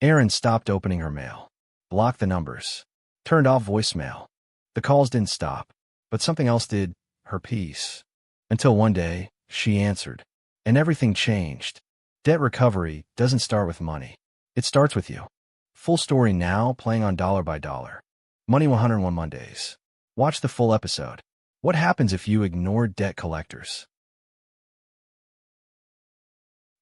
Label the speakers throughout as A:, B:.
A: Erin stopped opening her mail, blocked the numbers, turned off voicemail. The calls didn't stop, but something else did, her peace. Until one day, she answered, and everything changed. Debt recovery doesn't start with money. It starts with you. Full story now, playing on Dollar by Dollar. Money 101 Mondays. Watch the full episode. What happens if you ignore debt collectors?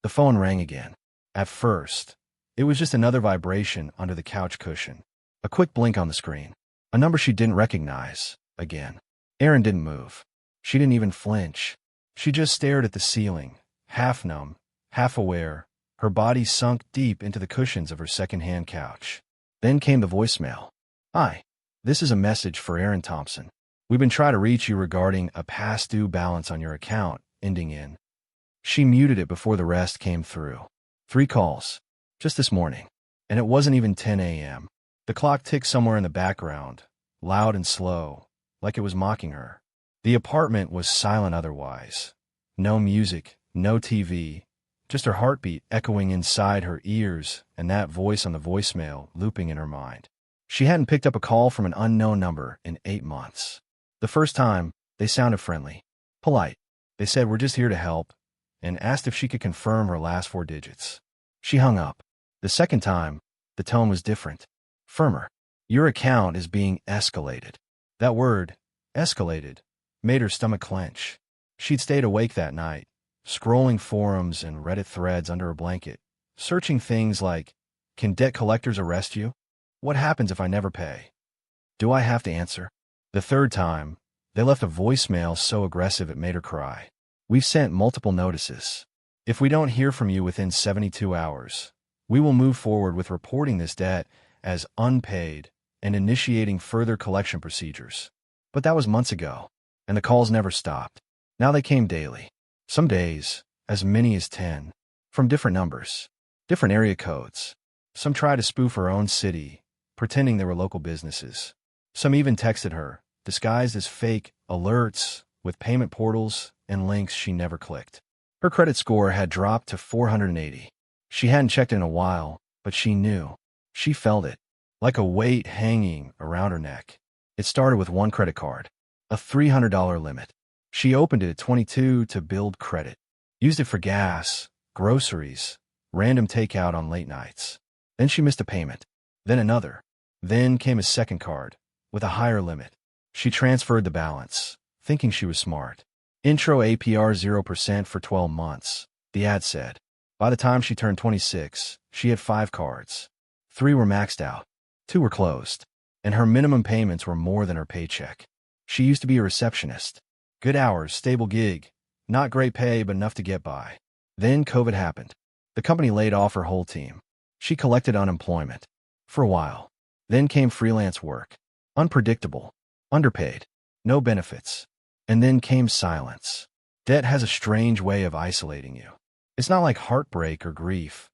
A: The phone rang again. At first, it was just another vibration under the couch cushion. A quick blink on the screen. A number she didn't recognize. Again. Erin didn't move. She didn't even flinch. She just stared at the ceiling, half numb, half aware, her body sunk deep into the cushions of her second-hand couch. Then came the voicemail. "Hi. This is a message for Erin Thompson. We've been trying to reach you regarding a past due balance on your account, ending in." She muted it before the rest came through. 3 calls. Just this morning. And it wasn't even 10 a.m. The clock ticked somewhere in the background, loud and slow, like it was mocking her. The apartment was silent otherwise. No music, no TV, just her heartbeat echoing inside her ears and that voice on the voicemail looping in her mind. She hadn't picked up a call from an unknown number in 8 months. The first time, they sounded friendly, polite. They said, "We're just here to help," and asked if she could confirm her last 4 digits. She hung up. The second time, the tone was different, firmer. "Your account is being escalated." That word, escalated, made her stomach clench. She'd stayed awake that night, scrolling forums and Reddit threads under her blanket, searching things like, "Can debt collectors arrest you? What happens if I never pay? Do I have to answer?" The third time, they left a voicemail so aggressive it made her cry. "We've sent multiple notices. If we don't hear from you within 72 hours, we will move forward with reporting this debt as unpaid and initiating further collection procedures." But that was months ago, and the calls never stopped. Now they came daily. Some days, as many as 10, from different numbers, different area codes. Some tried to spoof her own city, pretending they were local businesses. Some even texted her, disguised as fake alerts with payment portals and links she never clicked. Her credit score had dropped to 480. She hadn't checked in a while, but she knew. She felt it, like a weight hanging around her neck. It started with one credit card, a $300 limit. She opened it at 22 to build credit. Used it for gas, groceries, random takeout on late nights. Then she missed a payment. Then another. Then came a second card, with a higher limit. She transferred the balance, thinking she was smart. Intro APR 0% for 12 months, the ad said. By the time she turned 26, she had 5 cards. 3 were maxed out. 2 were closed. And her minimum payments were more than her paycheck. She used to be a receptionist. Good hours, stable gig. Not great pay, but enough to get by. Then COVID happened. The company laid off her whole team. She collected unemployment. For a while. Then came freelance work. Unpredictable. Underpaid. No benefits. And then came silence. Debt has a strange way of isolating you. It's not like heartbreak or grief.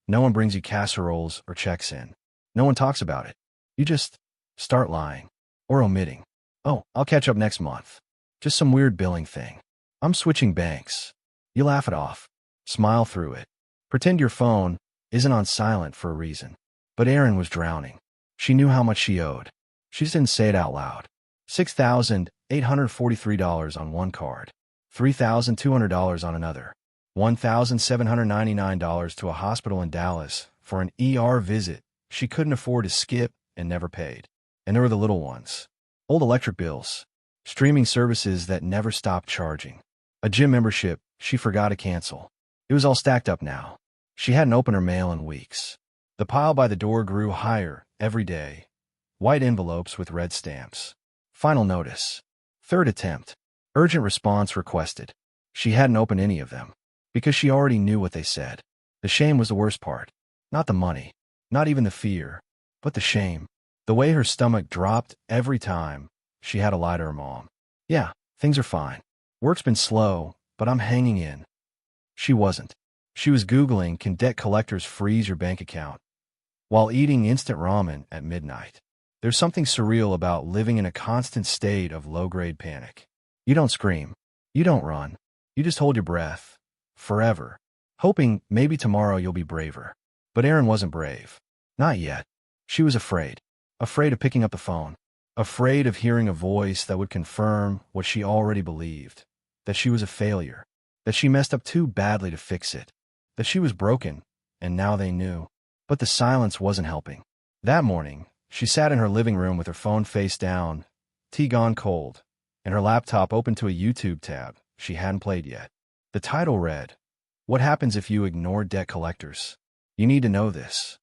A: No one brings you casseroles or checks in. No one talks about it. You just start lying. Or omitting. "Oh, I'll catch up next month. Just some weird billing thing. I'm switching banks." You laugh it off. Smile through it. Pretend your phone isn't on silent for a reason. But Erin was drowning. She knew how much she owed. She just didn't say it out loud. $6,843 on one card. $3,200 on another. $1,799 to a hospital in Dallas for an ER visit she couldn't afford to skip and never paid. And there were the little ones. Old electric bills. Streaming services that never stopped charging. A gym membership she forgot to cancel. It was all stacked up now. She hadn't opened her mail in weeks. The pile by the door grew higher every day. White envelopes with red stamps. Final notice. Third attempt. Urgent response requested. She hadn't opened any of them, because she already knew what they said. The shame was the worst part. Not the money. Not even the fear. But the shame. The way her stomach dropped every time she had to lie to her mom. "Yeah, things are fine. Work's been slow, but I'm hanging in." She wasn't. She was Googling, "Can debt collectors freeze your bank account?" while eating instant ramen at midnight. There's something surreal about living in a constant state of low-grade panic. You don't scream. You don't run. You just hold your breath. Forever. Hoping maybe tomorrow you'll be braver. But Erin wasn't brave. Not yet. She was afraid. Afraid of picking up the phone. Afraid of hearing a voice that would confirm what she already believed. That she was a failure. That she messed up too badly to fix it. That she was broken, and now they knew. But the silence wasn't helping. That morning, she sat in her living room with her phone face down, tea gone cold, and her laptop open to a YouTube tab she hadn't played yet. The title read, "What Happens If You Ignore Debt Collectors? You Need to Know This."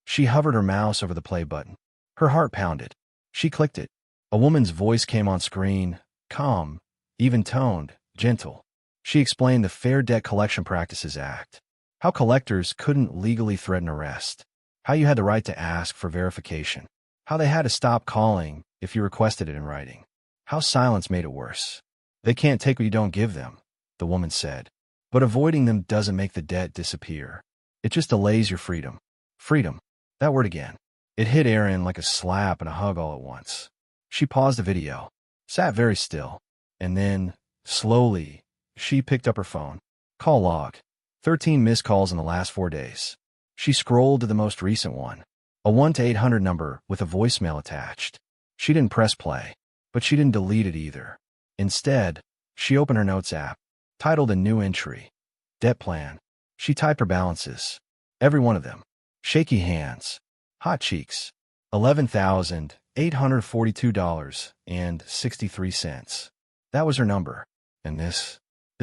A: She hovered her mouse over the play button. Her heart pounded. She clicked it. A woman's voice came on screen, calm, even-toned, gentle. She explained the Fair Debt Collection Practices Act. How collectors couldn't legally threaten arrest. How you had the right to ask for verification. How they had to stop calling if you requested it in writing. How silence made it worse. They can't take what you don't give them, the woman said. But avoiding them doesn't make the debt disappear. It just delays your freedom. Freedom. That word again. It hit Erin like a slap and a hug all at once. She paused the video, sat very still, and then, slowly, she picked up her phone. Call log. 13 missed calls in the last 4 days. She scrolled to the most recent one. A 1-800 number with a voicemail attached. She didn't press play, but she didn't delete it either. Instead, she opened her notes app, titled a new entry. Debt plan. She typed her balances. Every one of them. Shaky hands. Hot cheeks. $11,842.63. That was her number. And this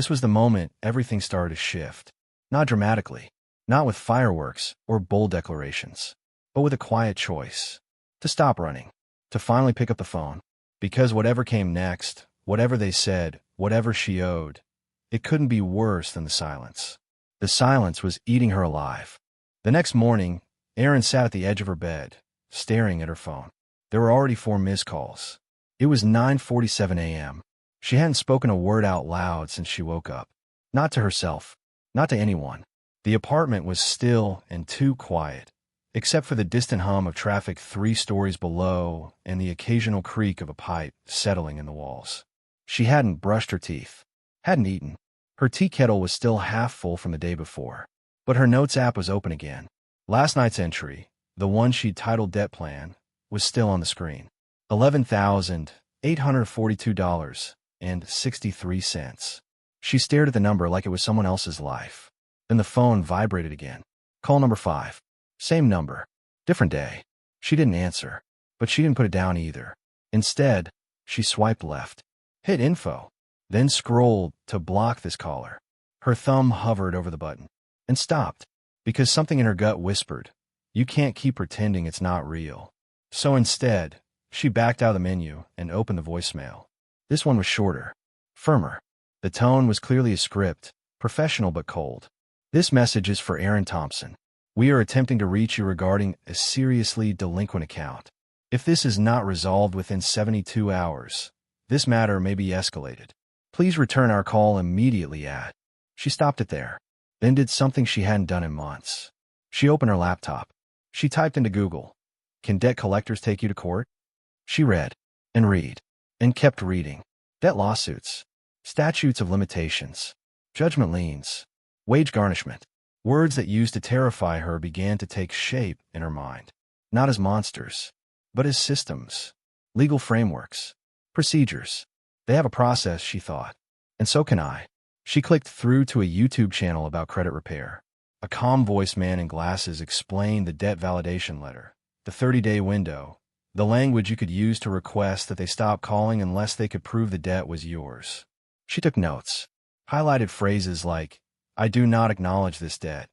A: was the moment everything started to shift. Not dramatically. Not with fireworks or bold declarations. But with a quiet choice. To stop running. To finally pick up the phone. Because whatever came next, whatever they said, whatever she owed, it couldn't be worse than the silence. The silence was eating her alive. The next morning, Erin sat at the edge of her bed, staring at her phone. There were already 4 missed calls. It was 9:47 a.m. She hadn't spoken a word out loud since she woke up. Not to herself. Not to anyone. The apartment was still and too quiet, except for the distant hum of traffic 3 stories below and the occasional creak of a pipe settling in the walls. She hadn't brushed her teeth. Hadn't eaten. Her tea kettle was still half full from the day before. But her notes app was open again. Last night's entry, the one she'd titled Debt Plan, was still on the screen. $11,842.63. She stared at the number like it was someone else's life. Then the phone vibrated again. Call number 5. Same number. Different day. She didn't answer, but she didn't put it down either. Instead, she swiped left. Hit info. Then scrolled to block this caller. Her thumb hovered over the button. And stopped. Because something in her gut whispered, you can't keep pretending it's not real. So instead, she backed out of the menu and opened the voicemail. This one was shorter. Firmer. The tone was clearly a script, professional but cold. This message is for Erin Thompson. We are attempting to reach you regarding a seriously delinquent account. If this is not resolved within 72 hours, this matter may be escalated. Please return our call immediately at. She stopped it there, then did something she hadn't done in months. She opened her laptop. She typed into Google, "Can debt collectors take you to court?" She read, and kept reading. Debt lawsuits, statutes of limitations, judgment liens, wage garnishment. Words that used to terrify her began to take shape in her mind. Not as monsters, but as systems, legal frameworks, procedures. They have a process, she thought. And so can I. She clicked through to a YouTube channel about credit repair. A calm-voiced man in glasses explained the debt validation letter, the 30-day window, the language you could use to request that they stop calling unless they could prove the debt was yours. She took notes, highlighted phrases like, "I do not acknowledge this debt,"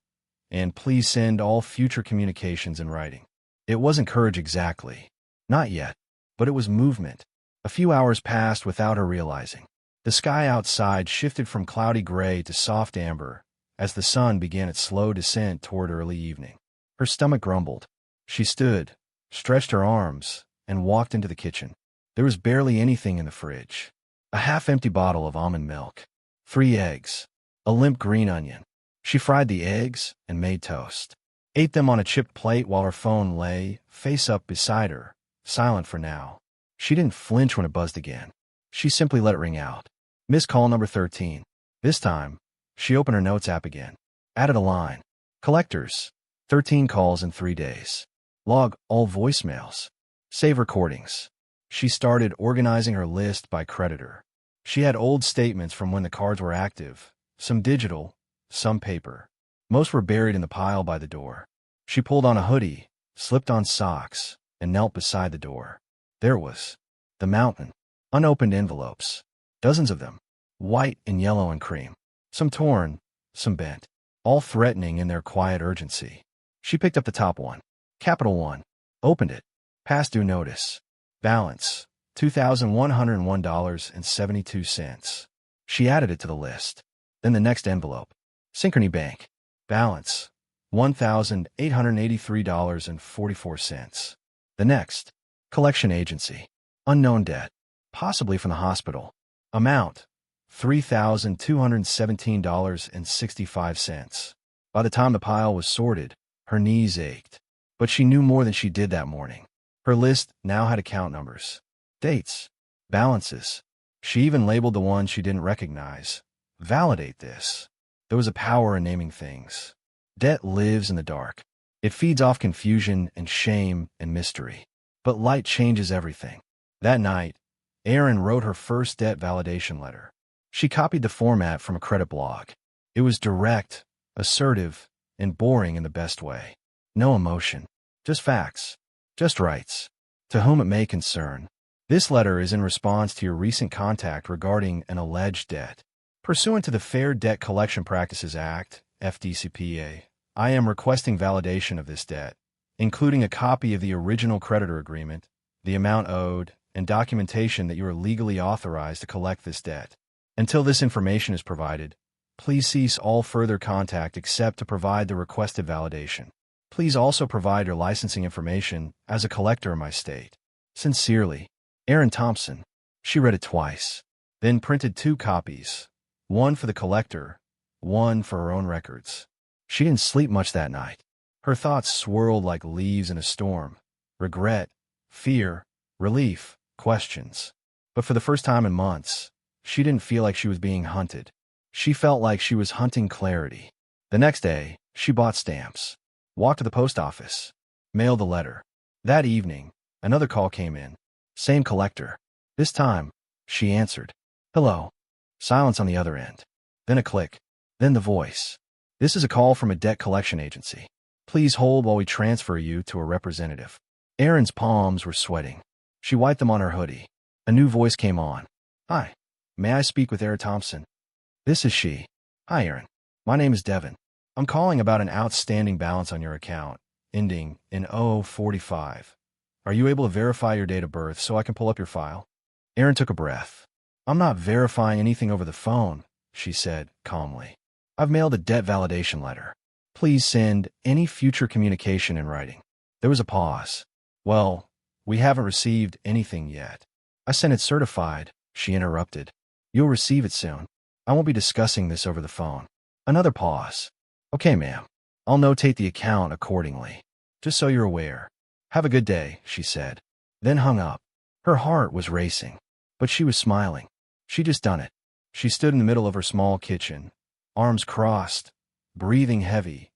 A: and "please send all future communications in writing." It wasn't courage exactly. Not yet. But it was movement. A few hours passed without her realizing. The sky outside shifted from cloudy gray to soft amber as the sun began its slow descent toward early evening. Her stomach grumbled. She stood, stretched her arms, and walked into the kitchen. There was barely anything in the fridge. A half-empty bottle of almond milk. 3 eggs. A limp green onion. She fried the eggs and made toast. Ate them on a chipped plate while her phone lay, face up beside her, silent for now. She didn't flinch when it buzzed again. She simply let it ring out. Missed call number 13. This time, she opened her notes app again. Added a line. Collectors. 13 calls in 3 days. Log all voicemails. Save recordings. She started organizing her list by creditor. She had old statements from when the cards were active, some digital, some paper. Most were buried in the pile by the door. She pulled on a hoodie, slipped on socks, and knelt beside the door. There it was. The mountain. Unopened envelopes. Dozens of them. White and yellow and cream. Some torn, some bent. All threatening in their quiet urgency. She picked up the top one. Capital One. Opened it. Past due notice. Balance. $2,101.72. She added it to the list. Then the next envelope. Synchrony Bank. Balance. $1,883.44. The next. Collection agency. Unknown debt. Possibly from the hospital. Amount. $3,217.65. By the time the pile was sorted, her knees ached. But she knew more than she did that morning. Her list now had account numbers. Dates. Balances. She even labeled the ones she didn't recognize. Validate this. There was a power in naming things. Debt lives in the dark. It feeds off confusion and shame and mystery. But light changes everything. That night, Erin wrote her first debt validation letter. She copied the format from a credit blog. It was direct, assertive, and boring in the best way. No emotion. Just facts. Just rights. To whom it may concern. This letter is in response to your recent contact regarding an alleged debt. Pursuant to the Fair Debt Collection Practices Act, FDCPA, I am requesting validation of this debt, including a copy of the original creditor agreement, the amount owed, and documentation that you are legally authorized to collect this debt. Until this information is provided, please cease all further contact except to provide the requested validation. Please also provide your licensing information as a collector in my state. Sincerely, Erin Thompson. She read it twice, then printed 2 copies, one for the collector, one for her own records. She didn't sleep much that night. Her thoughts swirled like leaves in a storm. Regret, fear, relief, questions. But for the first time in months, she didn't feel like she was being hunted. She felt like she was hunting clarity. The next day, she bought stamps, walked to the post office, mailed the letter. That evening, another call came in. Same collector. This time, she answered. Hello. Silence on the other end. Then a click. Then the voice. This is a call from a debt collection agency. Please hold while we transfer you to a representative. Erin's palms were sweating. She wiped them on her hoodie. A new voice came on. Hi. May I speak with Erin Thompson? This is she. Hi, Erin. My name is Devin. I'm calling about an outstanding balance on your account, ending in 0045. Are you able to verify your date of birth so I can pull up your file? Erin took a breath. I'm not verifying anything over the phone, she said calmly. I've mailed a debt validation letter. Please send any future communication in writing. There was a pause. Well, we haven't received anything yet. I sent it certified, she interrupted. You'll receive it soon. I won't be discussing this over the phone. Another pause. Okay, ma'am. I'll notate the account accordingly. Just so you're aware. Have a good day, she said. Then hung up. Her heart was racing. But she was smiling. She'd just done it. She stood in the middle of her small kitchen, arms crossed, breathing heavy,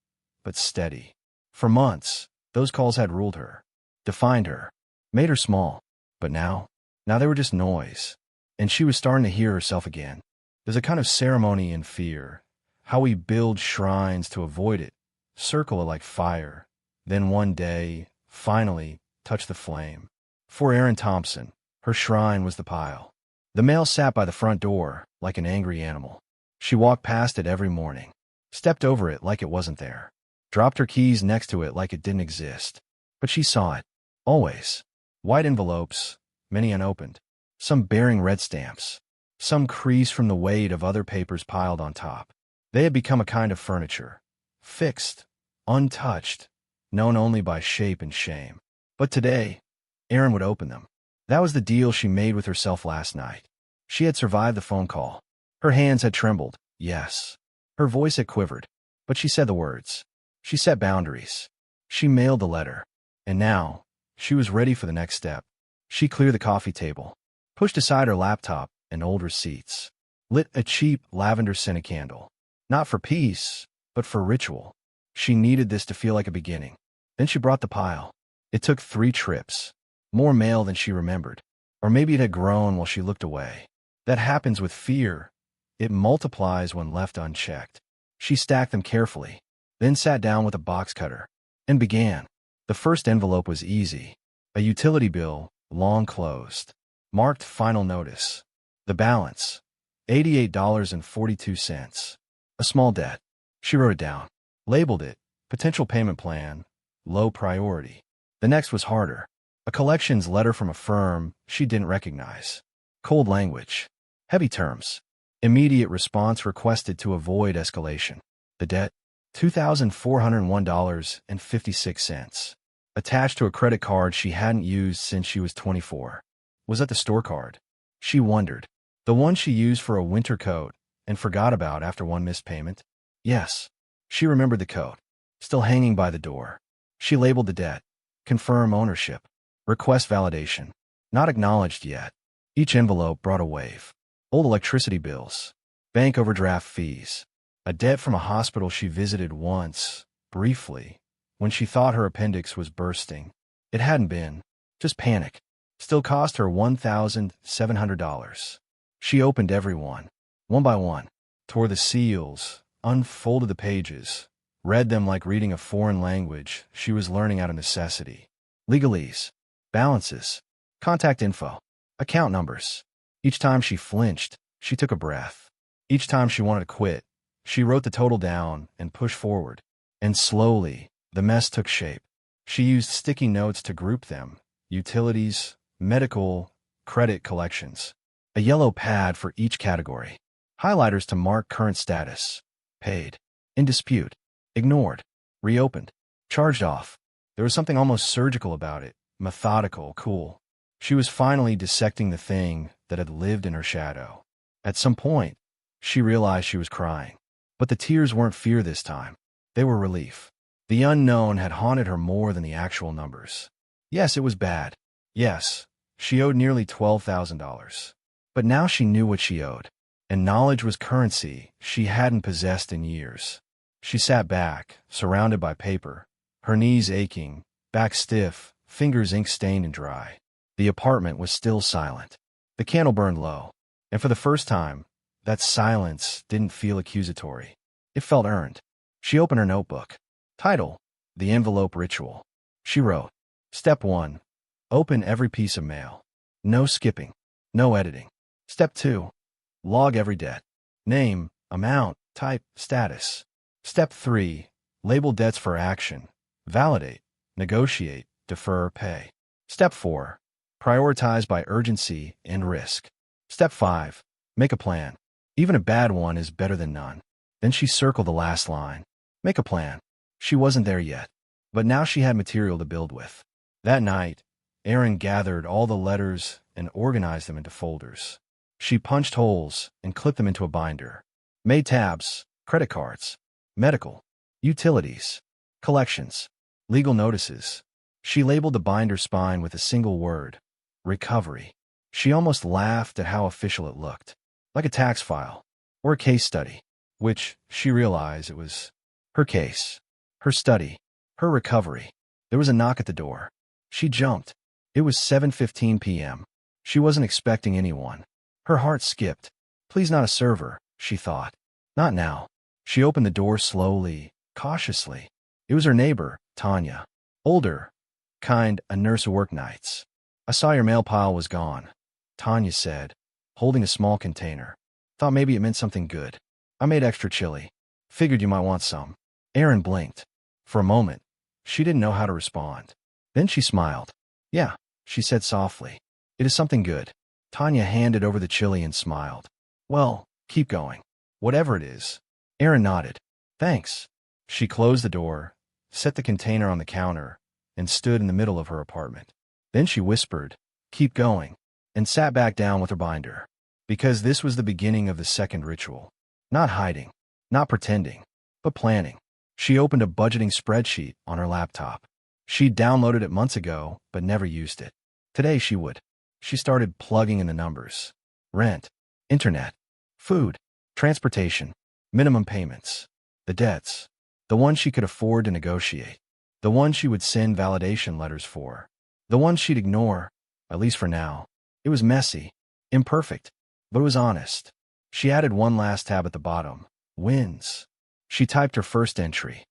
A: but steady. For months, those calls had ruled her, defined her, made her small. But now they were just noise. And she was starting to hear herself again. There's a kind of ceremony in fear, how we build shrines to avoid it, circle it like fire, then one day, finally, touch the flame. For Erin Thompson, her shrine was the pile. The mail sat by the front door like an angry animal. She walked past it every morning, stepped over it like it wasn't there, dropped her keys next to it like it didn't exist. But she saw it, always. White envelopes, many unopened, some bearing red stamps, some creased from the weight of other papers piled on top. They had become a kind of furniture, fixed, untouched, known only by shape and shame. But today, Erin would open them. That was the deal she made with herself last night. She had survived the phone call. Her hands had trembled, yes. Her voice had quivered. But she said the words. She set boundaries. She mailed the letter. And now, she was ready for the next step. She cleared the coffee table, pushed aside her laptop and old receipts, lit a cheap lavender-scented candle. Not for peace, but for ritual. She needed this to feel like a beginning. Then she brought the pile. It took 3 trips. More mail than she remembered. Or maybe it had grown while she looked away. That happens with fear. It multiplies when left unchecked. She stacked them carefully, then sat down with a box cutter and began. The first envelope was easy. A utility bill, long closed. Marked final notice. The balance, $88.42. A small debt. She wrote it down. Labeled it, potential payment plan, low priority. The next was harder. A collections letter from a firm she didn't recognize. Cold language. Heavy terms. Immediate response requested to avoid escalation. The debt, $2,401.56. Attached to a credit card she hadn't used since she was 24. Was that the store card? She wondered. The one she used for a winter coat and forgot about after one missed payment? Yes. She remembered the coat. Still hanging by the door. She labeled the debt. Confirm ownership. Request validation. Not acknowledged yet. Each envelope brought a wave. Old electricity bills. Bank overdraft fees. A debt from a hospital she visited once, briefly, when she thought her appendix was bursting. It hadn't been. Just panic. Still cost her $1,700. She opened every one by one, tore the seals, unfolded the pages, read them like reading a foreign language she was learning out of necessity. Legalese. Balances. Contact info. Account numbers. Each time she flinched, she took a breath. Each time she wanted to quit, she wrote the total down and pushed forward. And slowly, the mess took shape. She used sticky notes to group them. Utilities, medical, credit collections. A yellow pad for each category. Highlighters to mark current status. Paid. In dispute. Ignored. Reopened. Charged off. There was something almost surgical about it. Methodical, cool. She was finally dissecting the thing that had lived in her shadow. At some point, she realized she was crying. But the tears weren't fear this time. They were relief. The unknown had haunted her more than the actual numbers. Yes, it was bad. Yes, she owed nearly $12,000. But now she knew what she owed. And knowledge was currency she hadn't possessed in years. She sat back, surrounded by paper, her knees aching, back stiff, fingers ink-stained and dry. The apartment was still silent. The candle burned low. And for the first time, that silence didn't feel accusatory. It felt earned. She opened her notebook. Title: The Envelope Ritual. She wrote, Step 1. Open every piece of mail. No skipping. No editing. Step 2. Log every debt. Name, amount, type, status. Step 3. Label debts for action. Validate, negotiate, defer, pay. Step 4. Prioritize by urgency and risk. Step 5. Make a plan. Even a bad one is better than none. Then she circled the last line. Make a plan. She wasn't there yet, but now she had material to build with. That night, Erin gathered all the letters and organized them into folders. She punched holes and clipped them into a binder. Made tabs, credit cards, medical, utilities, collections, legal notices. She labeled the binder spine with a single word: recovery. She almost laughed at how official it looked. Like a tax file or a case study, which, she realized, it was her case, her study, her recovery. There was a knock at the door. She jumped. It was 7:15 p.m. She wasn't expecting anyone. Her heart skipped. Please not a server, she thought. Not now. She opened the door slowly, cautiously. It was her neighbor, Tanya. Older, kind, a nurse who worked nights. I saw your mail pile was gone, Tanya said, holding a small container. Thought maybe it meant something good. I made extra chili. Figured you might want some. Erin blinked. For a moment, she didn't know how to respond. Then she smiled. Yeah, she said softly. It is something good. Tanya handed over the chili and smiled. Well, keep going. Whatever it is. Erin nodded. Thanks. She closed the door, set the container on the counter, and stood in the middle of her apartment. Then she whispered, keep going, and sat back down with her binder. Because this was the beginning of the second ritual. Not hiding, not pretending, but planning. She opened a budgeting spreadsheet on her laptop. She'd downloaded it months ago, but never used it. Today she would. She started plugging in the numbers. Rent, internet, food, transportation, minimum payments, the debts, the ones she could afford to negotiate. The ones she would send validation letters for. The ones she'd ignore, at least for now. It was messy, imperfect, but it was honest. She added one last tab at the bottom. Wins. She typed her first entry.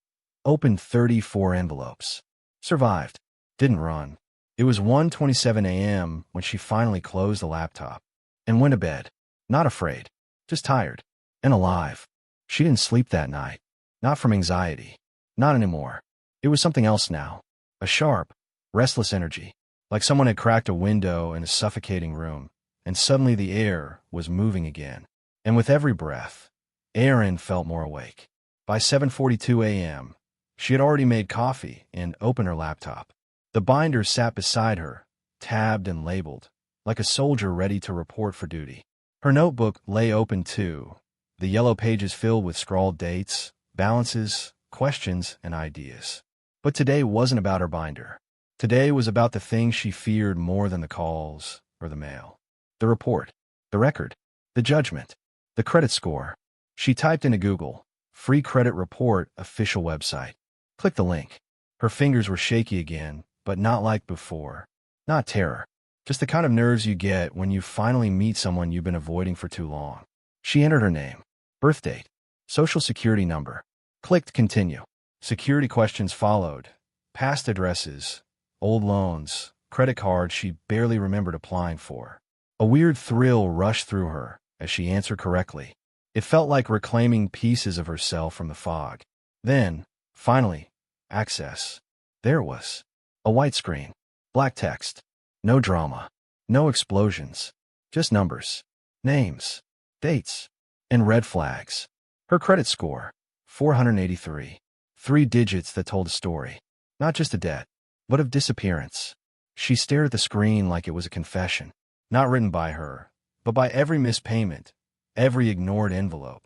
A: Opened 34 envelopes. Survived. Didn't run. It was 1:27 a.m. when she finally closed the laptop and went to bed. Not afraid, just tired and alive. She didn't sleep that night. Not from anxiety. Not anymore. It was something else now. A sharp, restless energy. Like someone had cracked a window in a suffocating room, and suddenly the air was moving again. And with every breath, Erin felt more awake. By 7:42 a.m., she had already made coffee and opened her laptop. The binder sat beside her, tabbed and labeled, like a soldier ready to report for duty. Her notebook lay open too, the yellow pages filled with scrawled dates, balances, questions, and ideas. But today wasn't about her binder. Today was about the thing she feared more than the calls or the mail. The report, the record, the judgment, the credit score. She typed into Google, "Free Credit Report Official Website." Click the link. Her fingers were shaky again, but not like before. Not terror. Just the kind of nerves you get when you finally meet someone you've been avoiding for too long. She entered her name, birth date, social security number. Clicked continue. Security questions followed. Past addresses, old loans, credit cards she barely remembered applying for. A weird thrill rushed through her as she answered correctly. It felt like reclaiming pieces of herself from the fog. Then, finally, access. There it was. A white screen. Black text. No drama. No explosions. Just numbers. Names. Dates. And red flags. Her credit score. 483. 3 digits that told a story. Not just a debt, but of disappearance. She stared at the screen like it was a confession. Not written by her, but by every missed payment, every ignored envelope,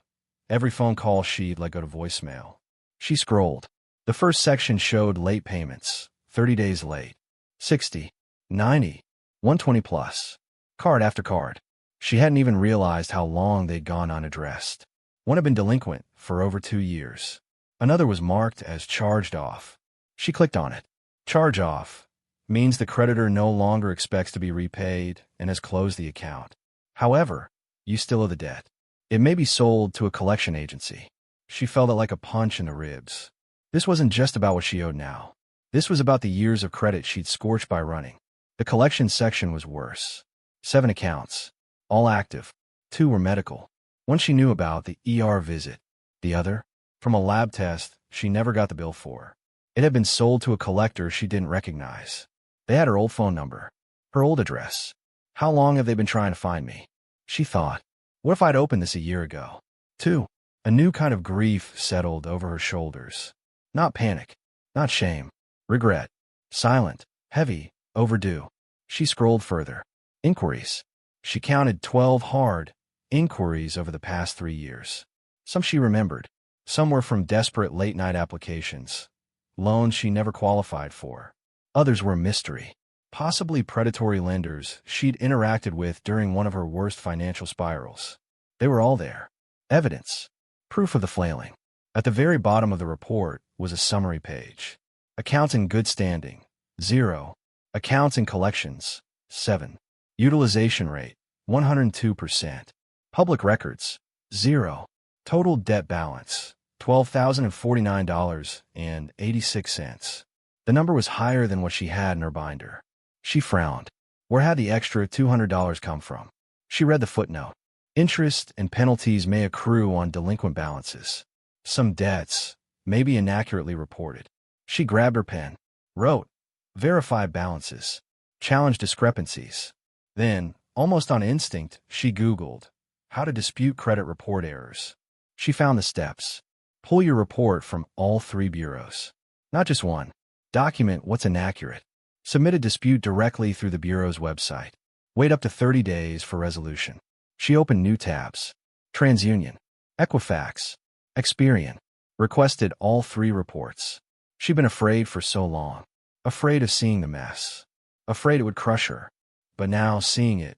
A: every phone call she'd let go to voicemail. She scrolled. The first section showed late payments, 30 days late, 60, 90, 120 plus. Card after card. She hadn't even realized how long they'd gone unaddressed. One had been delinquent for over 2 years. Another was marked as charged off. She clicked on it. Charge off means the creditor no longer expects to be repaid and has closed the account. However, you still owe the debt. It may be sold to a collection agency. She felt it like a punch in the ribs. This wasn't just about what she owed now. This was about the years of credit she'd scorched by running. The collection section was worse. 7 accounts, all active. 2 were medical. One she knew about, the ER visit. The other, from a lab test she never got the bill for. It had been sold to a collector she didn't recognize. They had her old phone number, her old address. How long have they been trying to find me? She thought. What if I'd opened this a year ago? 2. A new kind of grief settled over her shoulders. Not panic, not shame, regret. Silent, heavy, overdue. She scrolled further. Inquiries. She counted 12 hard inquiries over the past 3 years. Some she remembered. Some were from desperate late-night applications. Loans she never qualified for. Others were mystery. Possibly predatory lenders she'd interacted with during one of her worst financial spirals. They were all there. Evidence. Proof of the flailing. At the very bottom of the report was a summary page. Accounts in good standing, 0. Accounts in collections, 7. Utilization rate, 102%. Public records, 0. Total debt balance, $12,049.86. The number was higher than what she had in her binder. She frowned. Where had the extra $200 come from? She read the footnote. Interest and penalties may accrue on delinquent balances. Some debts may be inaccurately reported. She grabbed her pen, wrote, "Verify balances, challenge discrepancies." Then, almost on instinct, she Googled how to dispute credit report errors. She found the steps. Pull your report from all 3 bureaus. Not just one. Document what's inaccurate. Submit a dispute directly through the bureau's website. Wait up to 30 days for resolution. She opened new tabs. TransUnion, Equifax, Experian. Requested all 3 reports. She'd been afraid for so long. Afraid of seeing the mess. Afraid it would crush her. But now, seeing it,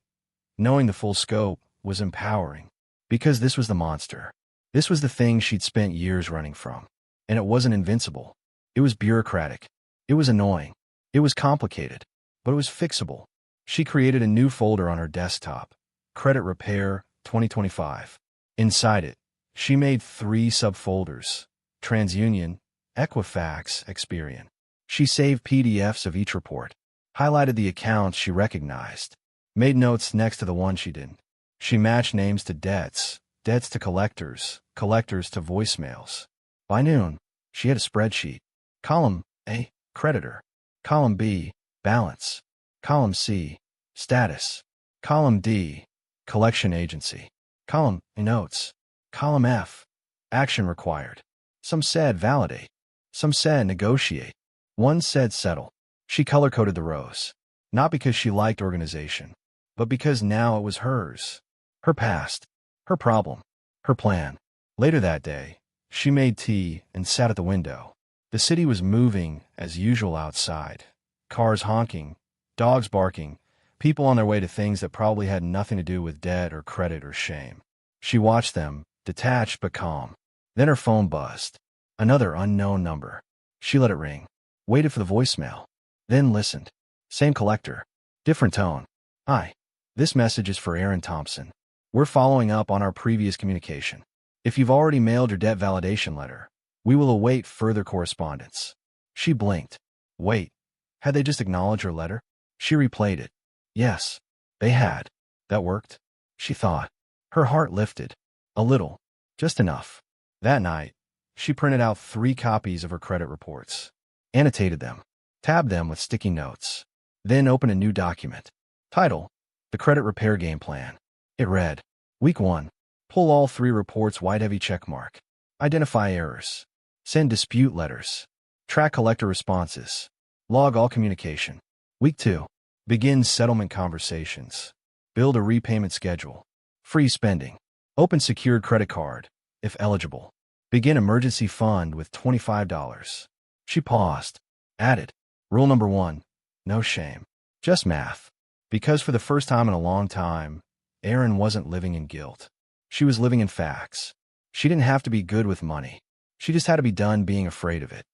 A: knowing the full scope, was empowering. Because this was the monster. This was the thing she'd spent years running from. And it wasn't invincible. It was bureaucratic. It was annoying. It was complicated, but it was fixable. She created a new folder on her desktop, Credit Repair 2025. Inside it, she made 3 subfolders, TransUnion, Equifax, Experian. She saved PDFs of each report, highlighted the accounts she recognized, made notes next to the one she didn't. She matched names to debts, debts to collectors, collectors to voicemails. By noon, she had a spreadsheet. Column A, creditor. Column B, balance. Column C, status. Column D, collection agency. Column E, notes. Column F, action required. Some said validate. Some said negotiate. One said settle. She color-coded the rows, not because she liked organization, but because now it was hers. Her past. Her problem. Her plan. Later that day, she made tea and sat at the window. The city was moving as usual outside. Cars honking, dogs barking, people on their way to things that probably had nothing to do with debt or credit or shame. She watched them, detached but calm. Then her phone buzzed. Another unknown number. She let it ring. Waited for the voicemail. Then listened. Same collector. Different tone. Hi. This message is for Erin Thompson. We're following up on our previous communication. If you've already mailed your debt validation letter, we will await further correspondence. She blinked. Wait. Had they just acknowledged her letter? She replayed it. Yes, they had. That worked, she thought. Her heart lifted. A little. Just enough. That night, she printed out 3 copies of her credit reports, annotated them, tabbed them with sticky notes, then opened a new document. Title: The Credit Repair Game Plan. It read, Week 1. Pull all 3 reports white heavy checkmark. Identify errors. Send dispute letters. Track collector responses. Log all communication. Week 2. Begin settlement conversations. Build a repayment schedule. Free spending. Open secured credit card, if eligible. Begin emergency fund with $25. She paused. Added. Rule number 1. No shame. Just math. Because for the first time in a long time, Erin wasn't living in guilt. She was living in facts. She didn't have to be good with money. She just had to be done being afraid of it.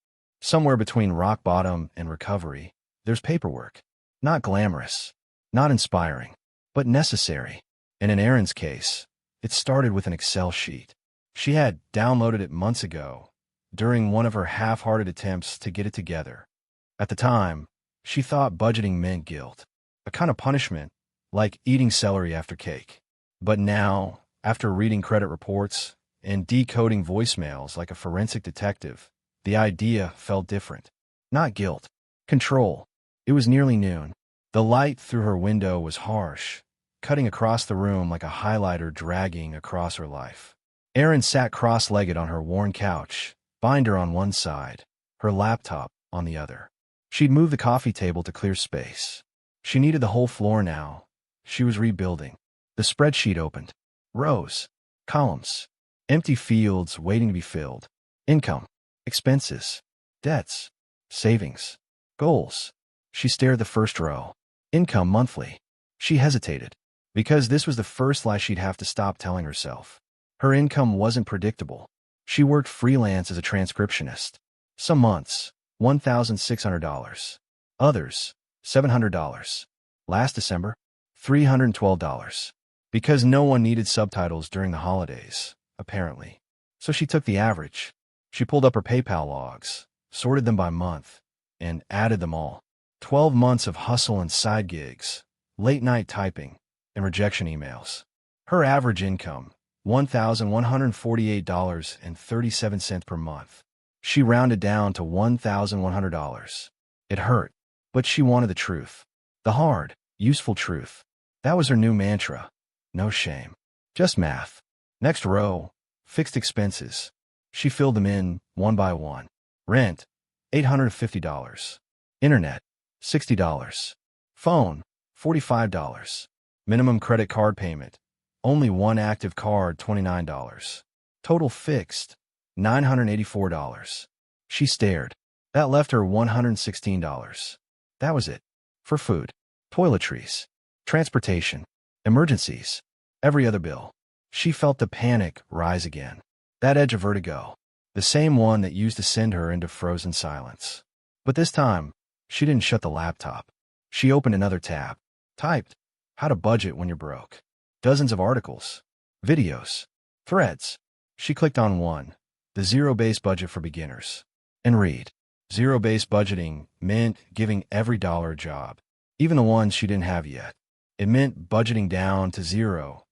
A: Somewhere between rock bottom and recovery, there's paperwork. Not glamorous, not inspiring, but necessary. And in Erin's case, it started with an Excel sheet. She had downloaded it months ago, during one of her half-hearted attempts to get it together. At the time, she thought budgeting meant guilt, a kind of punishment, like eating celery after cake. But now, after reading credit reports and decoding voicemails like a forensic detective, the idea felt different. Not guilt. Control. It was nearly noon. The light through her window was harsh, cutting across the room like a highlighter dragging across her life. Erin sat cross-legged on her worn couch, binder on one side, her laptop on the other. She'd moved the coffee table to clear space. She needed the whole floor now. She was rebuilding. The spreadsheet opened. Rows. Columns. Empty fields waiting to be filled. Income. Expenses. Debts. Savings. Goals. She stared at the first row. Income monthly. She hesitated, because this was the first lie she'd have to stop telling herself. Her income wasn't predictable. She worked freelance as a transcriptionist. Some months, $1,600. Others, $700. Last December, $312. Because no one needed subtitles during the holidays, apparently. So she took the average. She pulled up her PayPal logs, sorted them by month, and added them all. 12 months of hustle and side gigs, late-night typing, and rejection emails. Her average income, $1,148.37 per month. She rounded down to $1,100. It hurt, but she wanted the truth. The hard, useful truth. That was her new mantra. No shame. Just math. Next row, fixed expenses. She filled them in, one by one. Rent, $850. Internet, $60. Phone, $45. Minimum credit card payment. Only one active card, $29. Total fixed, $984. She stared. That left her $116. That was it. For food, toiletries, transportation, emergencies, every other bill. She felt the panic rise again. That edge of vertigo. The same one that used to send her into frozen silence. But this time, she didn't shut the laptop. She opened another tab. Typed, how to budget when you're broke. Dozens of articles, videos, threads. She clicked on one, the zero-based budget for beginners. And read. Zero-based budgeting meant giving every dollar a job, even the ones she didn't have yet. It meant budgeting down to zero,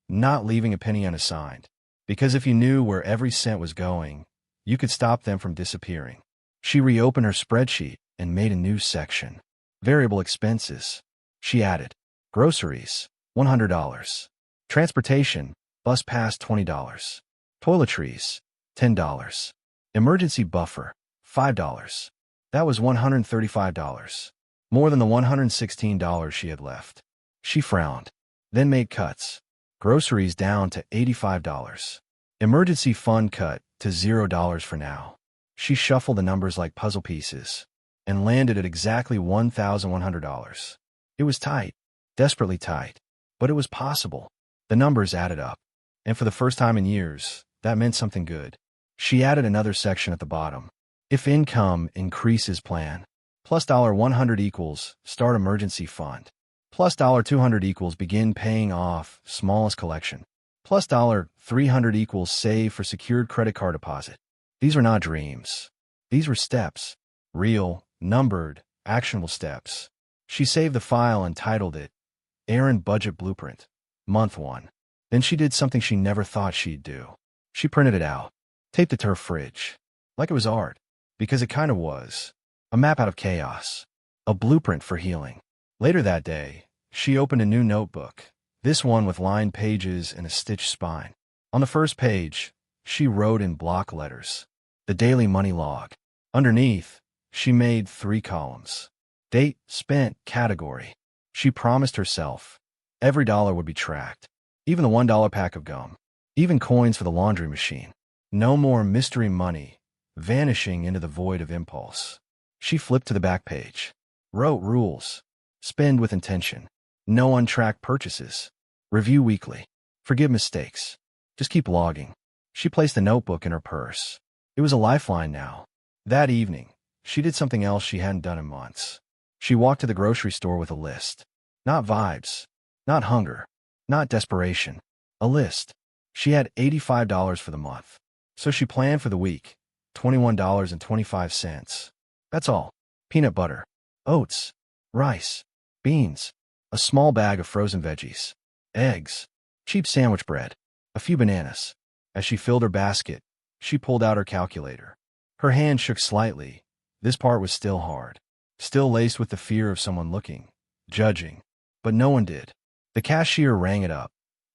A: not leaving a penny unassigned. Because if you knew where every cent was going, you could stop them from disappearing. She reopened her spreadsheet and made a new section. Variable expenses. She added, groceries, $100. Transportation, bus pass, $20. Toiletries, $10. Emergency buffer, $5. That was $135. More than the $116 she had left. She frowned, then made cuts. Groceries down to $85. Emergency fund cut to $0 for now. She shuffled the numbers like puzzle pieces and landed at exactly $1,100. It was tight, desperately tight, but it was possible. The numbers added up, and for the first time in years, that meant something good. She added another section at the bottom. If income increases plan. Plus $100 equals start emergency fund. Plus $200 equals begin paying off smallest collection. Plus $300 equals save for secured credit card deposit. These were not dreams. These were steps. Real, numbered, actionable steps. She saved the file and titled it Erin Budget Blueprint, Month 1. Then she did something she never thought she'd do. She printed it out, taped it to her fridge, like it was art, because it kind of was. A map out of chaos. A blueprint for healing. Later that day, she opened a new notebook, this one with lined pages and a stitched spine. On the first page, she wrote in block letters, the daily money log. Underneath, she made 3 columns. Date, spent, category. She promised herself every dollar would be tracked, even the $1 pack of gum, even coins for the laundry machine. No more mystery money vanishing into the void of impulse. She flipped to the back page, wrote rules, spend with intention, no untracked purchases, review weekly, forgive mistakes, just keep logging. She placed the notebook in her purse. It was a lifeline now. That evening, she did something else she hadn't done in months. She walked to the grocery store with a list. Not vibes, not hunger, not desperation. A list. She had $85 for the month. So she planned for the week, $21.25. That's all. Peanut butter, oats, rice, beans, a small bag of frozen veggies, eggs, cheap sandwich bread, a few bananas. As she filled her basket, she pulled out her calculator. Her hand shook slightly. This part was still hard, still laced with the fear of someone looking, judging. But no one did. The cashier rang it up.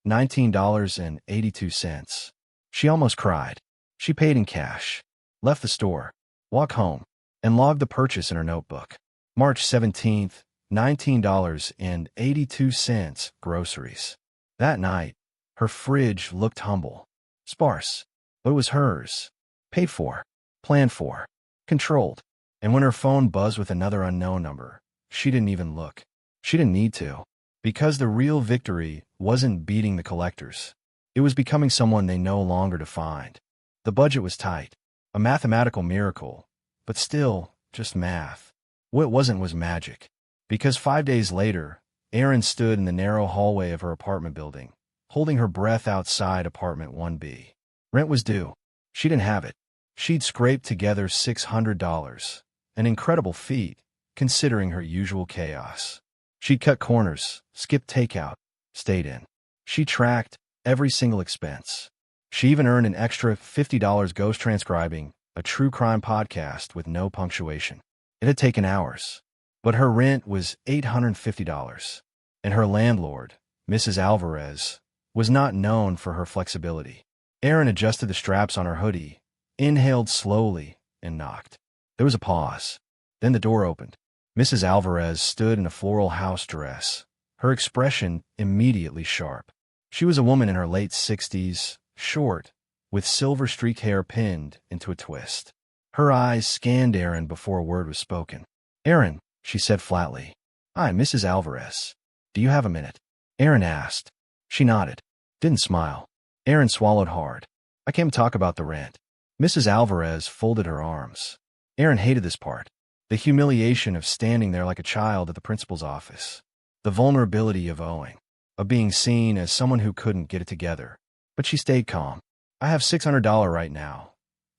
A: $19.82. She almost cried. She paid in cash, left the store, walked home, and logged the purchase in her notebook. March 17th, $19.82, groceries. That night, her fridge looked humble, sparse, but it was hers. Paid for, planned for, controlled. And when her phone buzzed with another unknown number, she didn't even look. She didn't need to. Because the real victory wasn't beating the collectors. It was becoming someone they no longer defined. The budget was tight, a mathematical miracle, but still, just math. What wasn't was magic. Because 5 days later, Erin stood in the narrow hallway of her apartment building, holding her breath outside apartment 1B. Rent was due. She didn't have it. She'd scraped together $600, an incredible feat, considering her usual chaos. She'd cut corners, skipped takeout, stayed in. She tracked every single expense. She even earned an extra $50 ghost transcribing a true crime podcast with no punctuation. It had taken hours, but her rent was $850, and her landlord, Mrs. Alvarez, was not known for her flexibility. Erin adjusted the straps on her hoodie, inhaled slowly, and knocked. There was a pause. Then the door opened. Mrs. Alvarez stood in a floral house dress, her expression immediately sharp. She was a woman in her late 60s, short, with silver-streaked hair pinned into a twist. Her eyes scanned Erin before a word was spoken. "Erin," she said flatly. "Hi, Mrs. Alvarez. Do you have a minute?" Erin asked. She nodded, didn't smile. Erin swallowed hard. "I came to talk about the rent." Mrs. Alvarez folded her arms. Erin hated this part. The humiliation of standing there like a child at the principal's office. The vulnerability of owing. Of being seen as someone who couldn't get it together. But she stayed calm. "I have $600 right now,"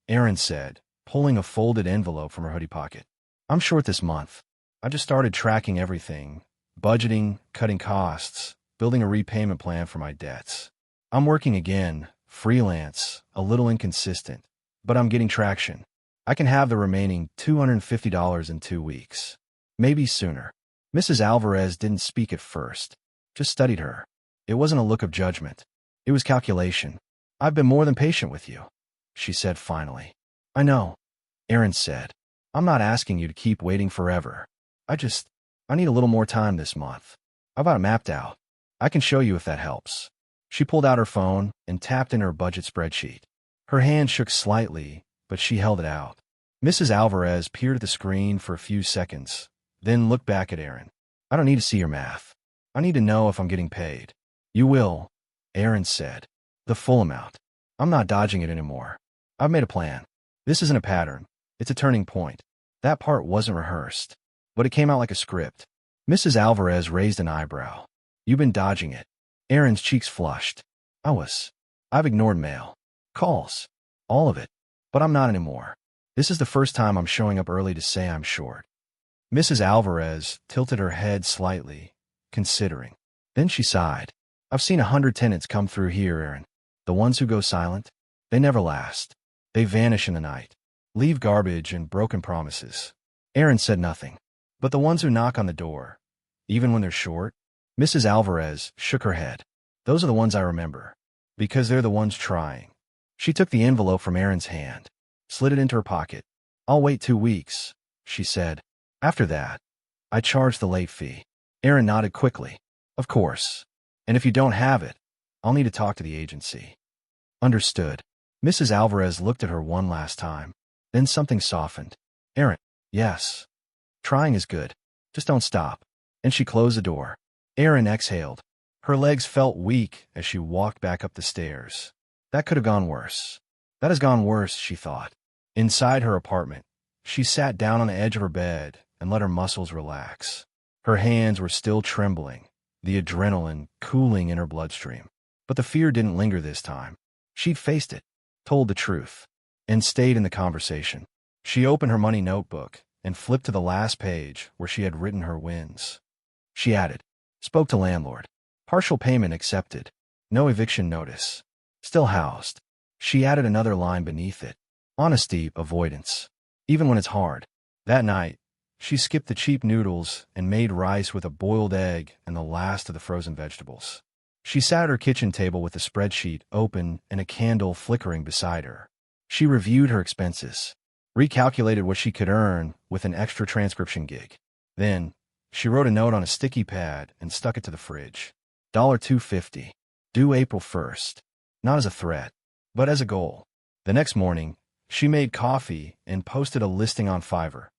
A: Erin said, pulling a folded envelope from her hoodie pocket. "I'm short this month. I just started tracking everything, budgeting, cutting costs, building a repayment plan for my debts. I'm working again, freelance, a little inconsistent, but I'm getting traction. I can have the remaining $250 in 2 weeks. Maybe sooner." Mrs. Alvarez didn't speak at first, just studied her. It wasn't a look of judgment. It was calculation. "I've been more than patient with you," she said finally. "I know," Erin said. "I'm not asking you to keep waiting forever. I need a little more time this month. I've got it mapped out. I can show you if that helps." She pulled out her phone and tapped in her budget spreadsheet. Her hand shook slightly, but she held it out. Mrs. Alvarez peered at the screen for a few seconds, then looked back at Erin. "I don't need to see your math. I need to know if I'm getting paid." "You will," Erin said. "The full amount. I'm not dodging it anymore. I've made a plan. This isn't a pattern. It's a turning point." That part wasn't rehearsed, but it came out like a script. Mrs. Alvarez raised an eyebrow. "You've been dodging it." Erin's cheeks flushed. I've ignored mail. Calls. All of it. But I'm not anymore. This is the first time I'm showing up early to say I'm short." Mrs. Alvarez tilted her head slightly, considering. Then she sighed. "I've seen 100 tenants come through here, Erin. The ones who go silent, they never last. They vanish in the night. Leave garbage and broken promises." Erin said nothing. "But the ones who knock on the door, even when they're short?" Mrs. Alvarez shook her head. "Those are the ones I remember. Because they're the ones trying." She took the envelope from Erin's hand, slid it into her pocket. "I'll wait 2 weeks," she said. "After that, I charge the late fee." Erin nodded quickly. "Of course. And if you don't have it, I'll need to talk to the agency." "Understood." Mrs. Alvarez looked at her one last time. Then something softened. "Erin, yes. Trying is good. Just don't stop." And she closed the door. Erin exhaled. Her legs felt weak as she walked back up the stairs. That could have gone worse. That has gone worse, she thought. Inside her apartment, she sat down on the edge of her bed and let her muscles relax. Her hands were still trembling, the adrenaline cooling in her bloodstream. But the fear didn't linger this time. She'd faced it, told the truth, and stayed in the conversation. She opened her money notebook and flipped to the last page where she had written her wins. She added, "Spoke to landlord. Partial payment accepted. No eviction notice. Still housed." She added another line beneath it. "Honesty avoidance. Even when it's hard." That night, she skipped the cheap noodles and made rice with a boiled egg and the last of the frozen vegetables. She sat at her kitchen table with the spreadsheet open and a candle flickering beside her. She reviewed her expenses, recalculated what she could earn with an extra transcription gig. Then, she wrote a note on a sticky pad and stuck it to the fridge. $250. Due April 1st. Not as a threat, but as a goal. The next morning, she made coffee and posted a listing on Fiverr.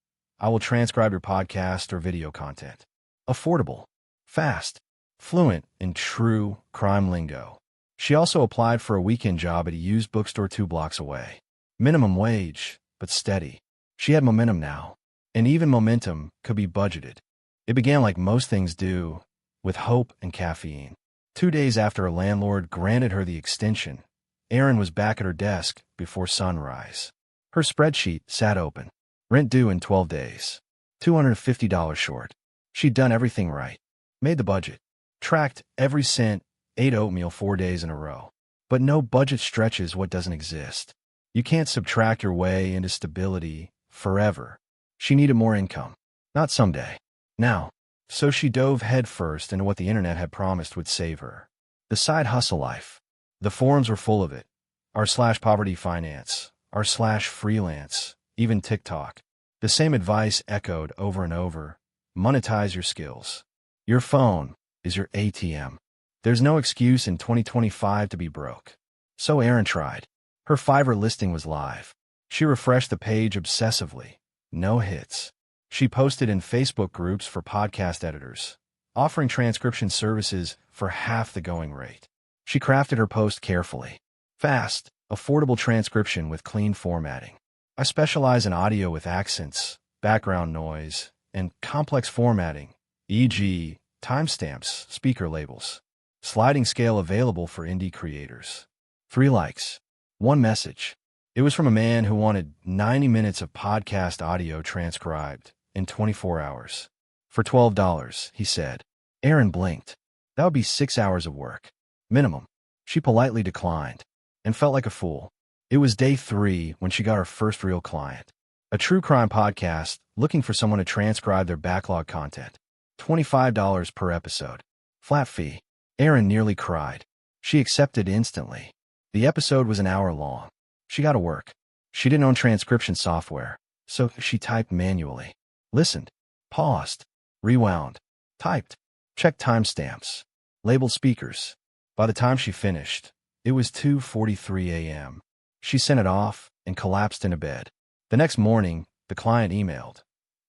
A: "I will transcribe your podcast or video content." Affordable, fast, fluent in true crime lingo. She also applied for a weekend job at a used bookstore 2 blocks away. Minimum wage, but steady. She had momentum now, and even momentum could be budgeted. It began like most things do, with hope and caffeine. 2 days after her landlord granted her the extension, Erin was back at her desk before sunrise. Her spreadsheet sat open. Rent due in 12 days. $250 short. She'd done everything right. Made the budget. Tracked every cent, ate oatmeal 4 days in a row. But no budget stretches what doesn't exist. You can't subtract your way into stability forever. She needed more income. Not someday. Now. So she dove headfirst into what the internet had promised would save her. The side hustle life. The forums were full of it. r/poverty finance, r/freelance, even TikTok. The same advice echoed over and over. Monetize your skills. Your phone is your ATM. There's no excuse in 2025 to be broke. So Erin tried. Her Fiverr listing was live. She refreshed the page obsessively. No hits. She posted in Facebook groups for podcast editors, offering transcription services for half the going rate. She crafted her post carefully. Fast, affordable transcription with clean formatting. "I specialize in audio with accents, background noise, and complex formatting, e.g., timestamps, speaker labels. Sliding scale available for indie creators. 3 likes. 1 message. It was from a man who wanted 90 minutes of podcast audio transcribed in 24 hours. For $12, he said. Erin blinked. That would be 6 hours of work. Minimum. She politely declined and felt like a fool. It was day 3 when she got her first real client. A true crime podcast looking for someone to transcribe their backlog content. $25 per episode. Flat fee. Erin nearly cried. She accepted instantly. The episode was an hour long. She got to work. She didn't own transcription software, so she typed manually. Listened. Paused. Rewound. Typed. Checked timestamps. Labeled speakers. By the time she finished, it was 2:43 a.m. She sent it off and collapsed into bed. The next morning, the client emailed.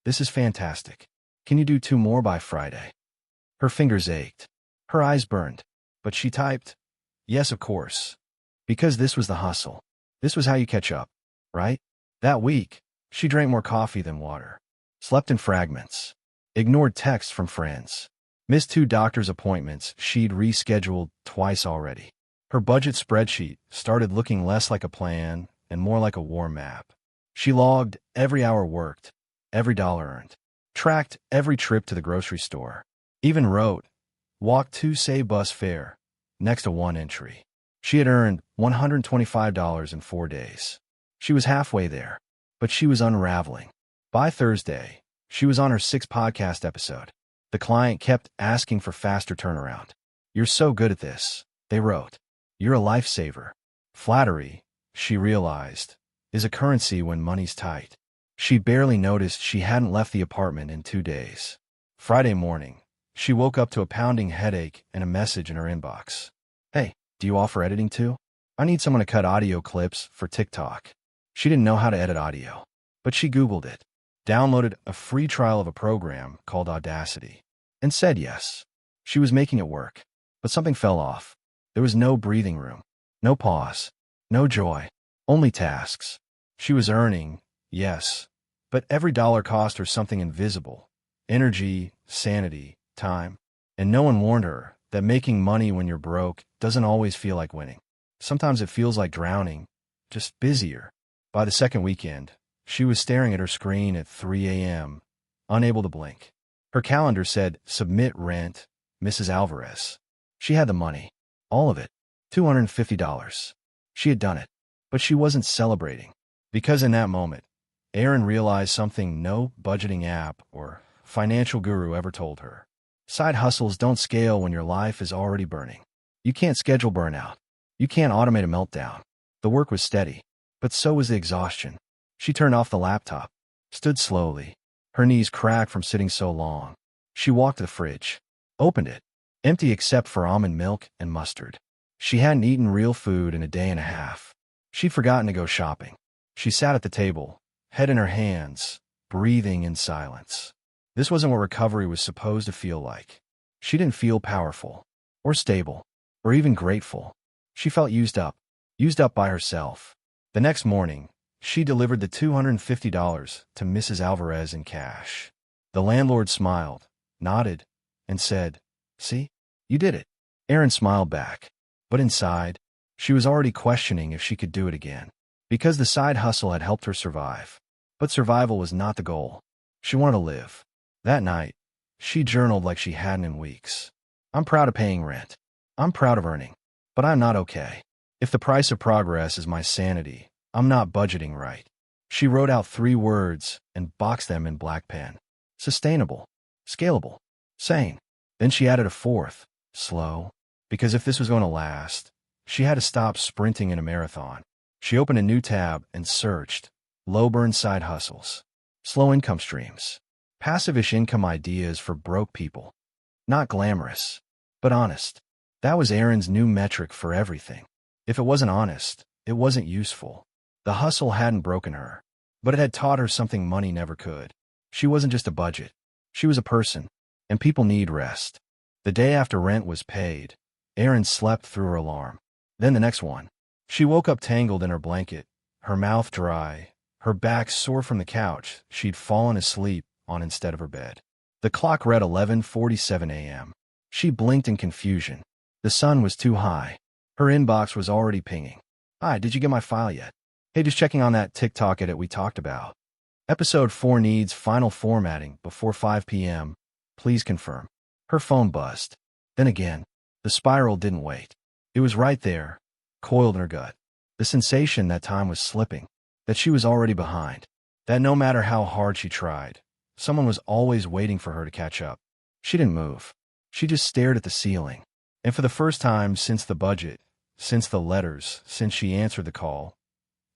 A: This is fantastic. Can you do 2 more by Friday? Her fingers ached. Her eyes burned. But she typed, yes, of course. Because this was the hustle. This was how you catch up, right? That week, she drank more coffee than water. Slept in fragments. Ignored texts from friends. Missed 2 doctor's appointments she'd rescheduled twice already. Her budget spreadsheet started looking less like a plan and more like a war map. She logged every hour worked, every dollar earned, tracked every trip to the grocery store, even wrote, walked to save bus fare, next to 1 entry. She had earned $125 in 4 days. She was halfway there, but she was unraveling. By Thursday, she was on her 6th podcast episode. The client kept asking for faster turnaround. You're so good at this, they wrote. You're a lifesaver. Flattery, she realized, is a currency when money's tight. She barely noticed she hadn't left the apartment in 2 days. Friday morning, she woke up to a pounding headache and a message in her inbox. Hey, do you offer editing too? I need someone to cut audio clips for TikTok. She didn't know how to edit audio, but she Googled it, downloaded a free trial of a program called Audacity, and said yes. She was making it work, but something fell off. There was no breathing room, no pause, no joy, only tasks. She was earning, yes, but every dollar cost her something invisible: energy, sanity, time. And no one warned her that making money when you're broke doesn't always feel like winning. Sometimes it feels like drowning, just busier. By the second weekend, she was staring at her screen at 3 a.m., unable to blink. Her calendar said, submit rent, Mrs. Alvarez. She had the money. All of it. $250. She had done it. But she wasn't celebrating. Because in that moment, Erin realized something no budgeting app or financial guru ever told her. Side hustles don't scale when your life is already burning. You can't schedule burnout. You can't automate a meltdown. The work was steady, but so was the exhaustion. She turned off the laptop, stood slowly. Her knees cracked from sitting so long. She walked to the fridge, opened it, empty except for almond milk and mustard. She hadn't eaten real food in a day and a half. She'd forgotten to go shopping. She sat at the table, head in her hands, breathing in silence. This wasn't what recovery was supposed to feel like. She didn't feel powerful, or stable, or even grateful. She felt used up by herself. The next morning, she delivered the $250 to Mrs. Alvarez in cash. The landlord smiled, nodded, and said, see, you did it. Erin smiled back. But inside, she was already questioning if she could do it again. Because the side hustle had helped her survive. But survival was not the goal. She wanted to live. That night, she journaled like she hadn't in weeks. I'm proud of paying rent. I'm proud of earning. But I'm not okay. If the price of progress is my sanity, I'm not budgeting right. She wrote out 3 words and boxed them in black pen. Sustainable. Scalable. Sane. Then she added a 4th. Slow. Because if this was going to last, she had to stop sprinting in a marathon. She opened a new tab and searched. Low-burn side hustles. Slow income streams. Passive-ish income ideas for broke people. Not glamorous, but honest. That was Erin's new metric for everything. If it wasn't honest, it wasn't useful. The hustle hadn't broken her, but it had taught her something money never could. She wasn't just a budget. She was a person, and people need rest. The day after rent was paid, Erin slept through her alarm. Then the next one. She woke up tangled in her blanket, her mouth dry, Her back sore from the couch she'd fallen asleep on instead of her bed. The clock read 11:47 a.m. She blinked in confusion. The sun was too high. Her inbox was already pinging. Hi, did you get my file yet? Hey, just checking on that TikTok edit we talked about. Episode 4 needs final formatting before 5 p.m. Please confirm. Her phone buzzed. Then again, the spiral didn't wait. It was right there, coiled in her gut. The sensation that time was slipping, that she was already behind, that no matter how hard she tried, someone was always waiting for her to catch up. She didn't move. She just stared at the ceiling. And for the first time since the budget, since the letters, since she answered the call,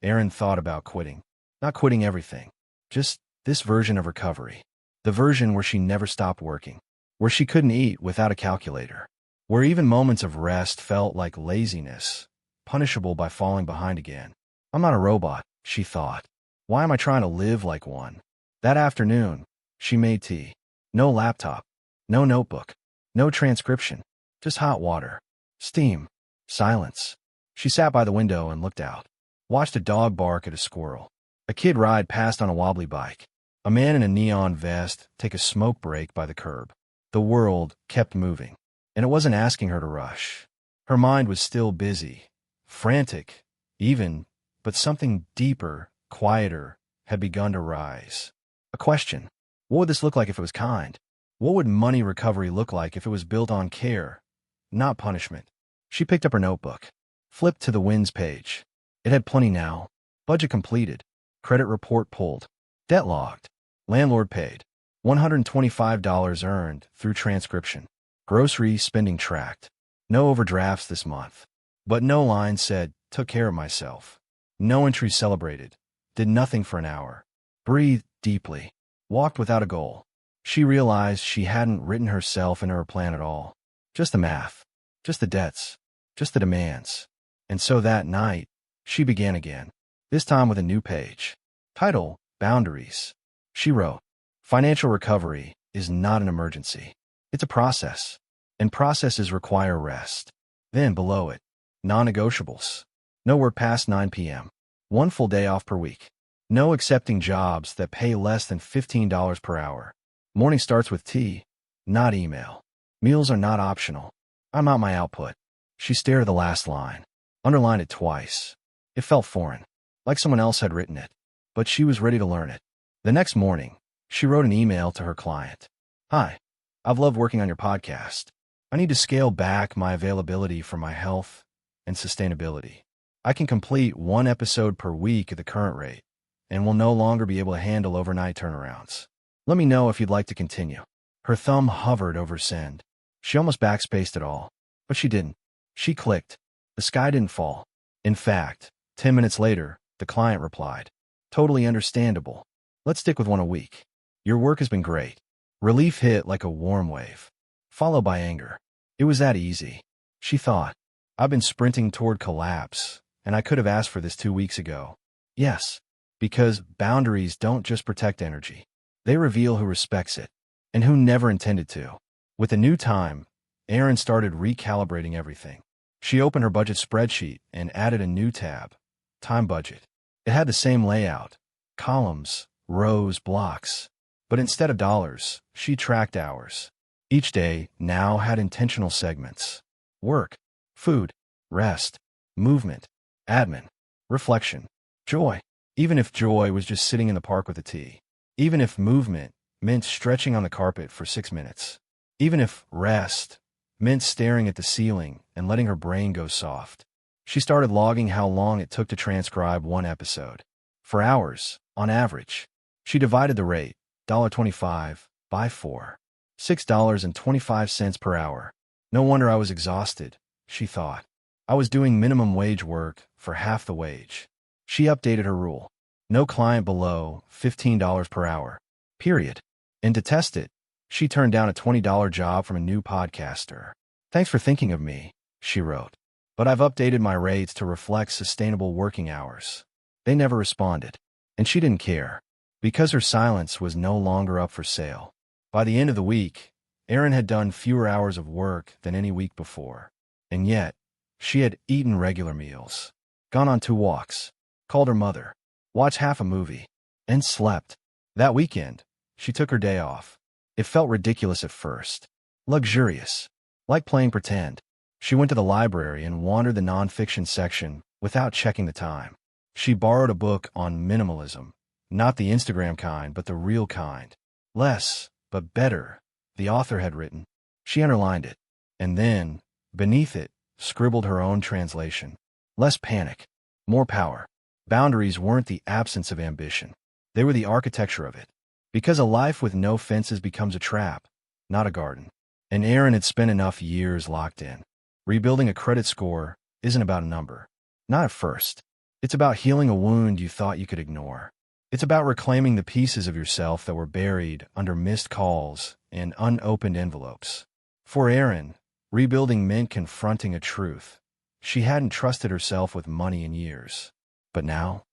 A: Erin thought about quitting. Not quitting everything, just this version of recovery. The version where she never stopped working, where she couldn't eat without a calculator, where even moments of rest felt like laziness, punishable by falling behind again. I'm not a robot, she thought. Why am I trying to live like one? That afternoon, she made tea. No laptop, no notebook, no transcription, just hot water, steam, silence. She sat by the window and looked out, watched a dog bark at a squirrel, a kid ride past on a wobbly bike, a man in a neon vest take a smoke break by the curb. The world kept moving, and it wasn't asking her to rush. Her mind was still busy, frantic, even, but something deeper, quieter, had begun to rise. A question. What would this look like if it was kind? What would money recovery look like if it was built on care, not punishment? She picked up her notebook, flipped to the wins page. It had plenty now. Budget completed. Credit report pulled. Debt logged. Landlord paid. $125 earned through transcription. Grocery spending tracked. No overdrafts this month. But no line said, took care of myself. No entry celebrated. Did nothing for an hour. Breathed deeply. Walked without a goal. She realized she hadn't written herself into her plan at all. Just the math. Just the debts. Just the demands. And so that night, she began again. This time with a new page. Title, Boundaries. She wrote, Financial recovery is not an emergency. It's a process. And processes require rest. Then below it, non-negotiables. No work past 9 p.m. 1 full day off per week. No accepting jobs that pay less than $15 per hour. Morning starts with tea, not email. Meals are not optional. I'm out my output. She stared at the last line, underlined it twice. It felt foreign, like someone else had written it, but she was ready to learn it. The next morning, she wrote an email to her client. Hi, I've loved working on your podcast. I need to scale back my availability for my health and sustainability. I can complete 1 episode per week at the current rate, and will no longer be able to handle overnight turnarounds. Let me know if you'd like to continue. Her thumb hovered over send. She almost backspaced it all, but she didn't. She clicked. The sky didn't fall. In fact, 10 minutes later, the client replied. Totally understandable. Let's stick with 1 a week. Your work has been great. Relief hit like a warm wave, followed by anger. It was that easy. She thought. I've been sprinting toward collapse, and I could have asked for this 2 weeks ago. Yes, because boundaries don't just protect energy. They reveal who respects it, and who never intended to. With the new time, Erin started recalibrating everything. She opened her budget spreadsheet and added a new tab, Time Budget. It had the same layout, columns, rows, blocks. But instead of dollars, she tracked hours. Each day now had intentional segments. Work, food, rest, movement, admin, reflection, joy. Even if joy was just sitting in the park with a tea. Even if movement meant stretching on the carpet for 6 minutes. Even if rest meant staring at the ceiling and letting her brain go soft. She started logging how long it took to transcribe 1 episode. For hours, on average. She divided the rate, $1.25, by 4. $6.25 per hour. No wonder I was exhausted, she thought. I was doing minimum wage work for half the wage. She updated her rule. No client below $15 per hour. Period. And to test it, she turned down a $20 job from a new podcaster. Thanks for thinking of me, she wrote. But I've updated my rates to reflect sustainable working hours. They never responded. And she didn't care. Because her silence was no longer up for sale. By the end of the week, Erin had done fewer hours of work than any week before. And yet, she had eaten regular meals, gone on 2 walks, called her mother, watch half a movie, and slept. That weekend, she took her day off. It felt ridiculous at first. Luxurious. Like playing pretend. She went to the library and wandered the nonfiction section without checking the time. She borrowed a book on minimalism. Not the Instagram kind, but the real kind. Less, but better, the author had written. She underlined it. And then, beneath it, scribbled her own translation. Less panic. More power. Boundaries weren't the absence of ambition. They were the architecture of it. Because a life with no fences becomes a trap, not a garden. And Erin had spent enough years locked in. Rebuilding a credit score isn't about a number. Not at first. It's about healing a wound you thought you could ignore. It's about reclaiming the pieces of yourself that were buried under missed calls and unopened envelopes. For Erin, rebuilding meant confronting a truth. She hadn't trusted herself with money in years. But now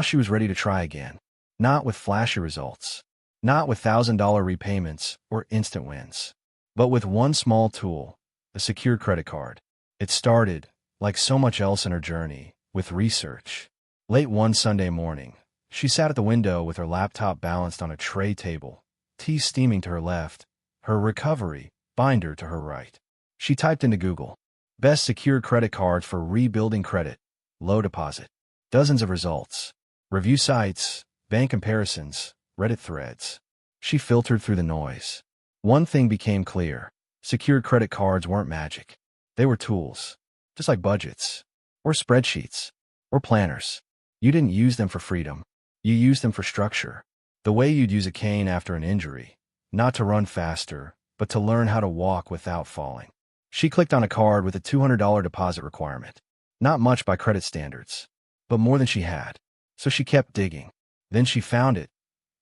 A: she was ready to try again. Not with flashy results. Not with $1,000 repayments or instant wins. But with one small tool, a secured credit card. It started, like so much else in her journey, with research. Late one Sunday morning, she sat at the window with her laptop balanced on a tray table, tea steaming to her left, her recovery binder to her right. She typed into Google, best secured credit cards for rebuilding credit, low deposit. Dozens of results. Review sites, bank comparisons, Reddit threads. She filtered through the noise. One thing became clear. Secured credit cards weren't magic. They were tools. Just like budgets. Or spreadsheets. Or planners. You didn't use them for freedom. You used them for structure. The way you'd use a cane after an injury. Not to run faster, but to learn how to walk without falling. She clicked on a card with a $200 deposit requirement. Not much by credit standards, but more than she had. So she kept digging. Then she found it.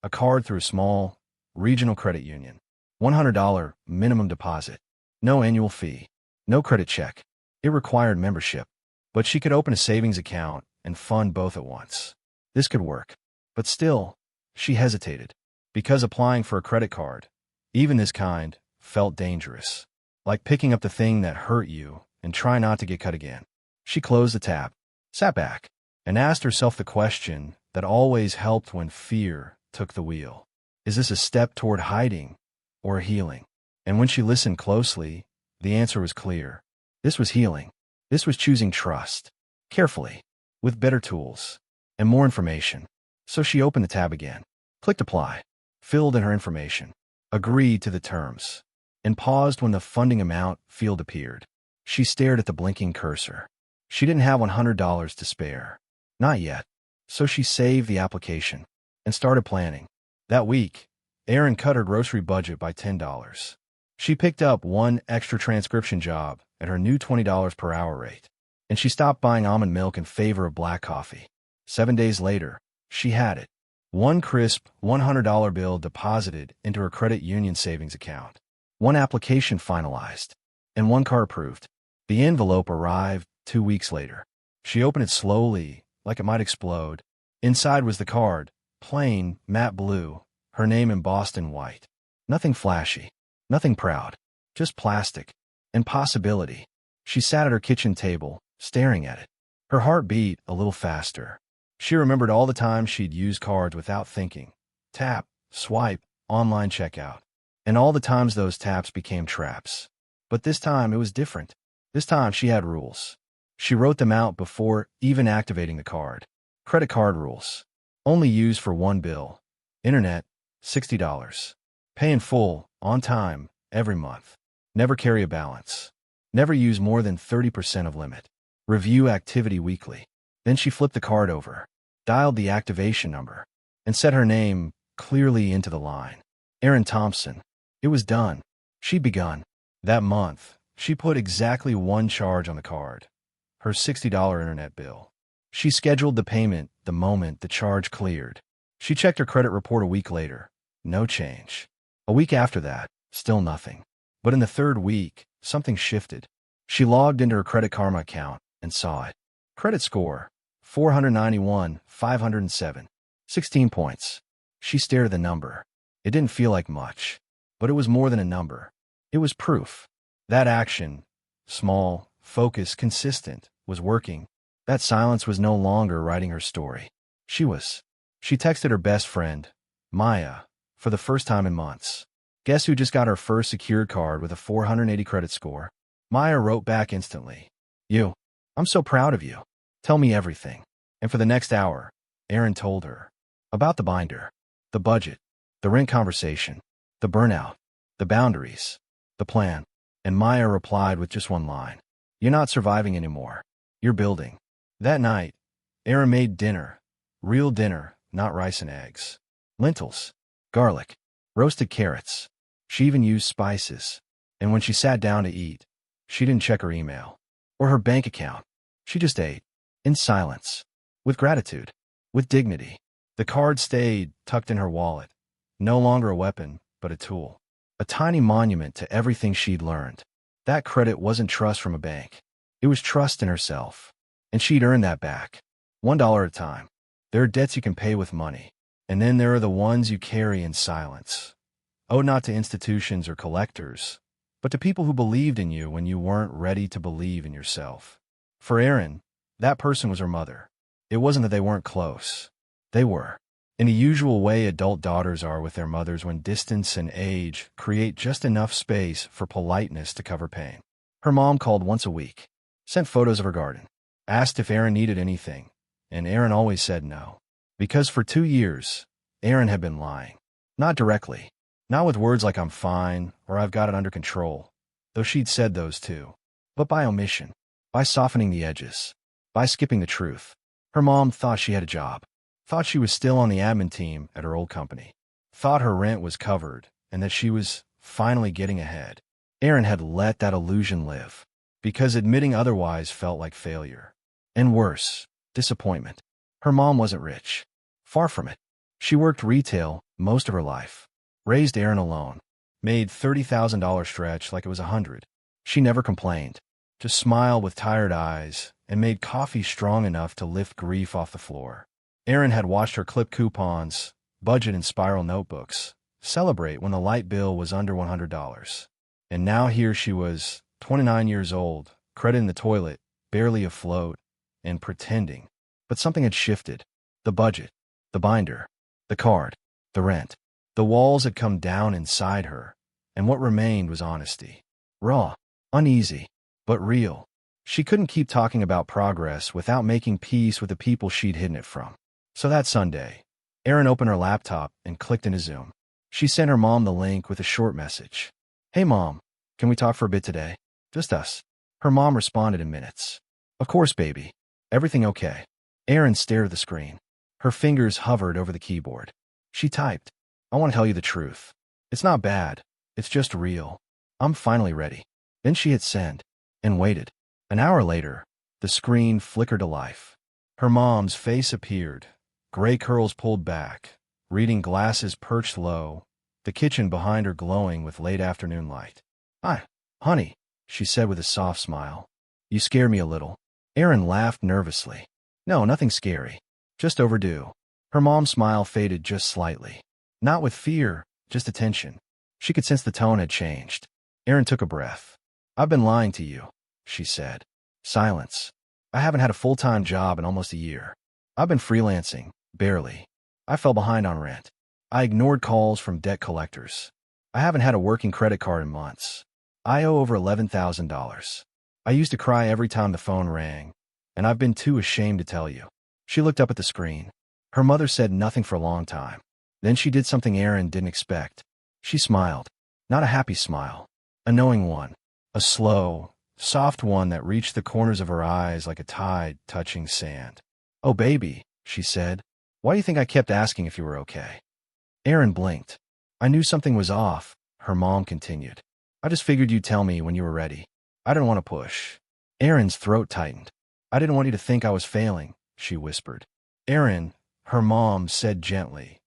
A: A card through a small, regional credit union. $100 minimum deposit. No annual fee. No credit check. It required membership. But she could open a savings account and fund both at once. This could work. But still, she hesitated. Because applying for a credit card, even this kind, felt dangerous. Like picking up the thing that hurt you and try not to get cut again. She closed the tab, sat back, and asked herself the question that always helped when fear took the wheel. Is this a step toward hiding or healing? And when she listened closely, the answer was clear. This was healing. This was choosing trust. Carefully. With better tools. And more information. So she opened the tab again. Clicked apply. Filled in her information. Agreed to the terms. And paused when the funding amount field appeared. She stared at the blinking cursor. She didn't have $100 to spare. Not yet. So she saved the application. And started planning. That week, Erin cut her grocery budget by $10. She picked up one extra transcription job at her new $20 per hour rate. And she stopped buying almond milk in favor of black coffee. 7 days later, she had it. One crisp $100 bill deposited into her credit union savings account. One application finalized. And one car approved. The envelope arrived 2 weeks later. She opened it slowly, like it might explode. Inside was the card, plain, matte blue, her name embossed in white. Nothing flashy. Nothing proud. Just plastic. And possibility. She sat at her kitchen table, staring at it. Her heart beat a little faster. She remembered all the times she'd used cards without thinking. Tap, swipe, online checkout. And all the times those taps became traps. But this time it was different. This time she had rules. She wrote them out before even activating the card. Credit card rules. Only use for one bill. Internet, $60. Pay in full, on time, every month. Never carry a balance. Never use more than 30% of limit. Review activity weekly. Then she flipped the card over, dialed the activation number, and set her name clearly into the line. Erin Thompson. It was done. She'd begun. That month, she put exactly one charge on the card. Her $60 internet bill. She scheduled the payment the moment the charge cleared. She checked her credit report a week later. No change. A week after that, still nothing. But in the third week, something shifted. She logged into her Credit Karma account and saw it. Credit score, 491, 507. 16 points. She stared at the number. It didn't feel like much. But it was more than a number. It was proof. That action, small, focused, consistent, was working. That silence was no longer writing her story. She texted her best friend, Maya, for the first time in months. Guess who just got her first secured card with a 480 credit score? Maya wrote back instantly. You. I'm so proud of you. Tell me everything. And for the next hour, Erin told her about the binder, the budget, the rent conversation, the burnout, the boundaries, the plan. And Maya replied with just one line. You're not surviving anymore. You're building. That night, Erin made dinner. Real dinner, not rice and eggs. Lentils, garlic, roasted carrots. She even used spices. And when she sat down to eat, she didn't check her email or her bank account. She just ate. In silence. With gratitude. With dignity. The card stayed tucked in her wallet. No longer a weapon, but a tool. A tiny monument to everything she'd learned. That credit wasn't trust from a bank. It was trust in herself. And she'd earned that back. $1 at a time. There are debts you can pay with money. And then there are the ones you carry in silence. Owed not to institutions or collectors, but to people who believed in you when you weren't ready to believe in yourself. For Erin, that person was her mother. It wasn't that they weren't close. They were. In the usual way adult daughters are with their mothers when distance and age create just enough space for politeness to cover pain. Her mom called once a week, sent photos of her garden, asked if Erin needed anything, and Erin always said no. Because for 2 years, Erin had been lying. Not directly. Not with words like I'm fine or I've got it under control, though she'd said those too. But by omission. By softening the edges. By skipping the truth. Her mom thought she had a job. Thought she was still on the admin team at her old company. Thought her rent was covered and that she was finally getting ahead. Erin had let that illusion live. Because admitting otherwise felt like failure. And worse, disappointment. Her mom wasn't rich. Far from it. She worked retail most of her life. Raised Erin alone. Made $30,000 stretch like it was 100. She never complained. Just smiled with tired eyes and made coffee strong enough to lift grief off the floor. Erin had watched her clip coupons, budget and spiral notebooks, celebrate when the light bill was under $100. And now here she was, 29 years old, credit in the toilet, barely afloat, and pretending. But something had shifted. The budget, the binder, the card, the rent. The walls had come down inside her, and what remained was honesty. Raw, uneasy, but real. She couldn't keep talking about progress without making peace with the people she'd hidden it from. So that Sunday, Erin opened her laptop and clicked into Zoom. She sent her mom the link with a short message. Hey mom, can we talk for a bit today? Just us. Her mom responded in minutes. Of course, baby. Everything okay? Erin stared at the screen. Her fingers hovered over the keyboard. She typed. I want to tell you the truth. It's not bad. It's just real. I'm finally ready. Then she hit send and waited. An hour later, the screen flickered to life. Her mom's face appeared, gray curls pulled back, reading glasses perched low, the kitchen behind her glowing with late afternoon light. Hi, honey, she said with a soft smile. You scared me a little. Erin laughed nervously. No, nothing scary. Just overdue. Her mom's smile faded just slightly. Not with fear, just attention. She could sense the tone had changed. Erin took a breath. I've been lying to you, she said. Silence. I haven't had a full-time job in almost a year. I've been freelancing, barely. I fell behind on rent. I ignored calls from debt collectors. I haven't had a working credit card in months. I owe over $11,000. I used to cry every time the phone rang, and I've been too ashamed to tell you. She looked up at the screen. Her mother said nothing for a long time. Then she did something Erin didn't expect. She smiled. Not a happy smile. A knowing one. A slow, soft one that reached the corners of her eyes like a tide touching sand. Oh, baby, she said. Why do you think I kept asking if you were okay? Erin blinked. I knew something was off, her mom continued. I just figured you'd tell me when you were ready. I didn't want to push. Erin's throat tightened. I didn't want you to think I was failing, she whispered. Erin, her mom said gently.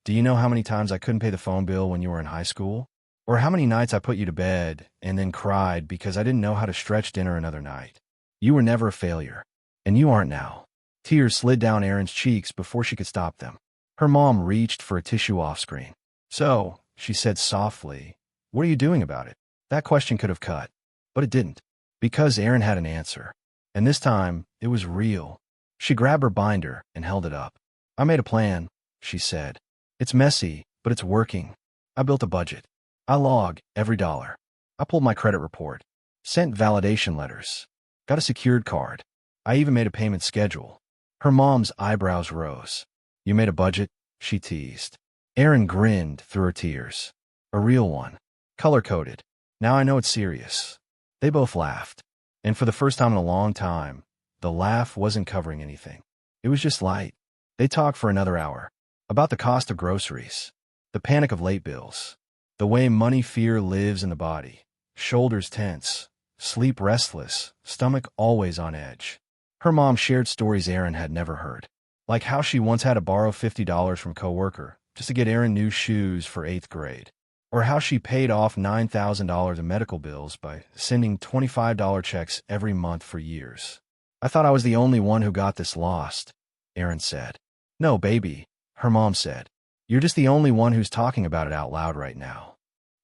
A: Do you know how many times I couldn't pay the phone bill when you were in high school? Or how many nights I put you to bed and then cried because I didn't know how to stretch dinner another night? You were never a failure. And you aren't now. Tears slid down Erin's cheeks before she could stop them. Her mom reached for a tissue off-screen. So, she said softly, what are you doing about it? That question could have cut. But it didn't. Because Erin had an answer. And this time, it was real. She grabbed her binder and held it up. I made a plan, she said. It's messy, but it's working. I built a budget. I log every dollar. I pulled my credit report. Sent validation letters. Got a secured card. I even made a payment schedule. Her mom's eyebrows rose. You made a budget? She teased. Erin grinned through her tears. A real one. Color-coded. Now I know it's serious. They both laughed. And for the first time in a long time, the laugh wasn't covering anything. It was just light. They talked for another hour. About the cost of groceries. The panic of late bills. The way money fear lives in the body. Shoulders tense. Sleep restless. Stomach always on edge. Her mom shared stories Erin had never heard. Like how she once had to borrow $50 from a coworker just to get Erin new shoes for 8th grade. Or how she paid off $9,000 in medical bills by sending $25 checks every month for years. I thought I was the only one who got this lost, Erin said. No, baby, her mom said. You're just the only one who's talking about it out loud right now.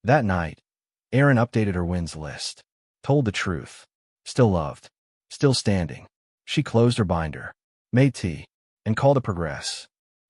A: That night, Erin updated her wins list. Told the truth. Still loved. Still standing. She closed her binder. Made tea. And called it progress.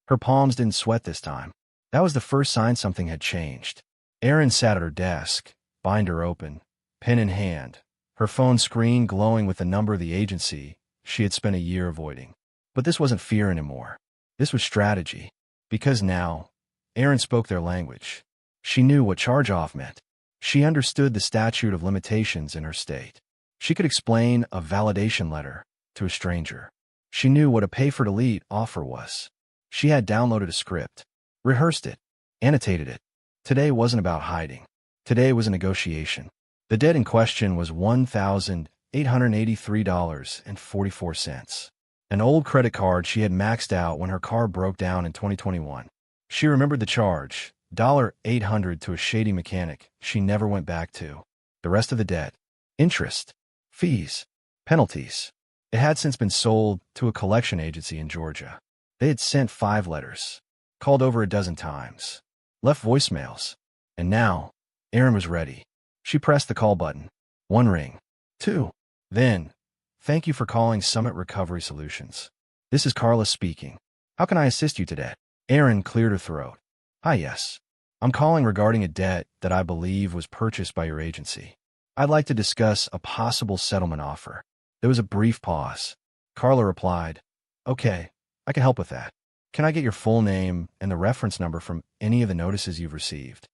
A: Her palms didn't sweat this time. That was the first sign something had changed. Erin sat at her desk, binder open, pen in hand, her phone screen glowing with the number of the agency she had spent a year avoiding. But this wasn't fear anymore. This was strategy. Because now, Erin spoke their language. She knew what charge-off meant. She understood the statute of limitations in her state. She could explain a validation letter to a stranger. She knew what a pay-for-delete offer was. She had downloaded a script, rehearsed it, annotated it. Today wasn't about hiding. Today was a negotiation. The debt in question was $1,883.44. An old credit card she had maxed out when her car broke down in 2021. She remembered the charge, $800 to a shady mechanic she never went back to. The rest of the debt, interest, fees, penalties. It had since been sold to a collection agency in Georgia. They had sent 5 letters, called over a dozen times, left voicemails, and now, Erin was ready. She pressed the call button. 1 ring. 2. Then, thank you for calling Summit Recovery Solutions. This is Carla speaking. How can I assist you today? Erin cleared her throat. Hi, yes. I'm calling regarding a debt that I believe was purchased by your agency. I'd like to discuss a possible settlement offer. There was a brief pause. Carla replied, Okay, I can help with that. Can I get your full name and the reference number from any of the notices you've received?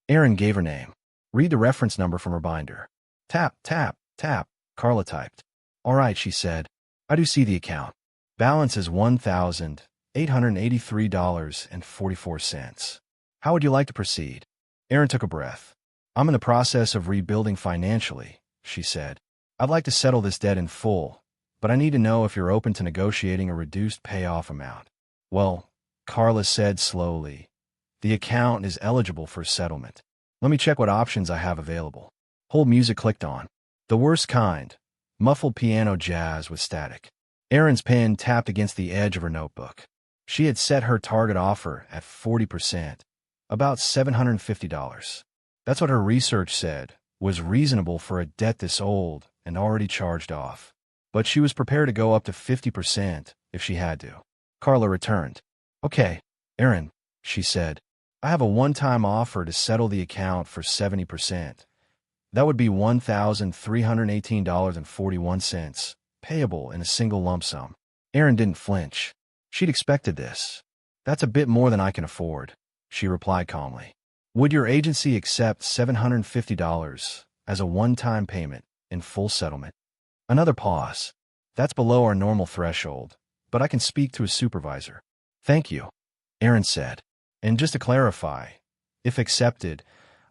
A: Erin gave her name. Read the reference number from her binder. Tap, tap, tap, Carla typed. All right, she said. I do see the account. Balance is $1,883.44. How would you like to proceed? Erin took a breath. I'm in the process of rebuilding financially, she said. I'd like to settle this debt in full, but I need to know if you're open to negotiating a reduced payoff amount. Well, Carla said slowly, the account is eligible for settlement. Let me check what options I have available. Hold music clicked on. The worst kind, muffled piano jazz with static. Erin's pen tapped against the edge of her notebook. She had set her target offer at 40%, about $750. That's what her research said was reasonable for a debt this old and already charged off. But she was prepared to go up to 50% if she had to. Carla returned. Okay, Erin, she said. I have a one-time offer to settle the account for 70%. That would be $1,318.41, payable in a single lump sum. Erin didn't flinch. She'd expected this. That's a bit more than I can afford, she replied calmly. Would your agency accept $750 as a one-time payment in full settlement? Another pause. That's below our normal threshold, but I can speak to a supervisor. Thank you, Erin said. And just to clarify, if accepted,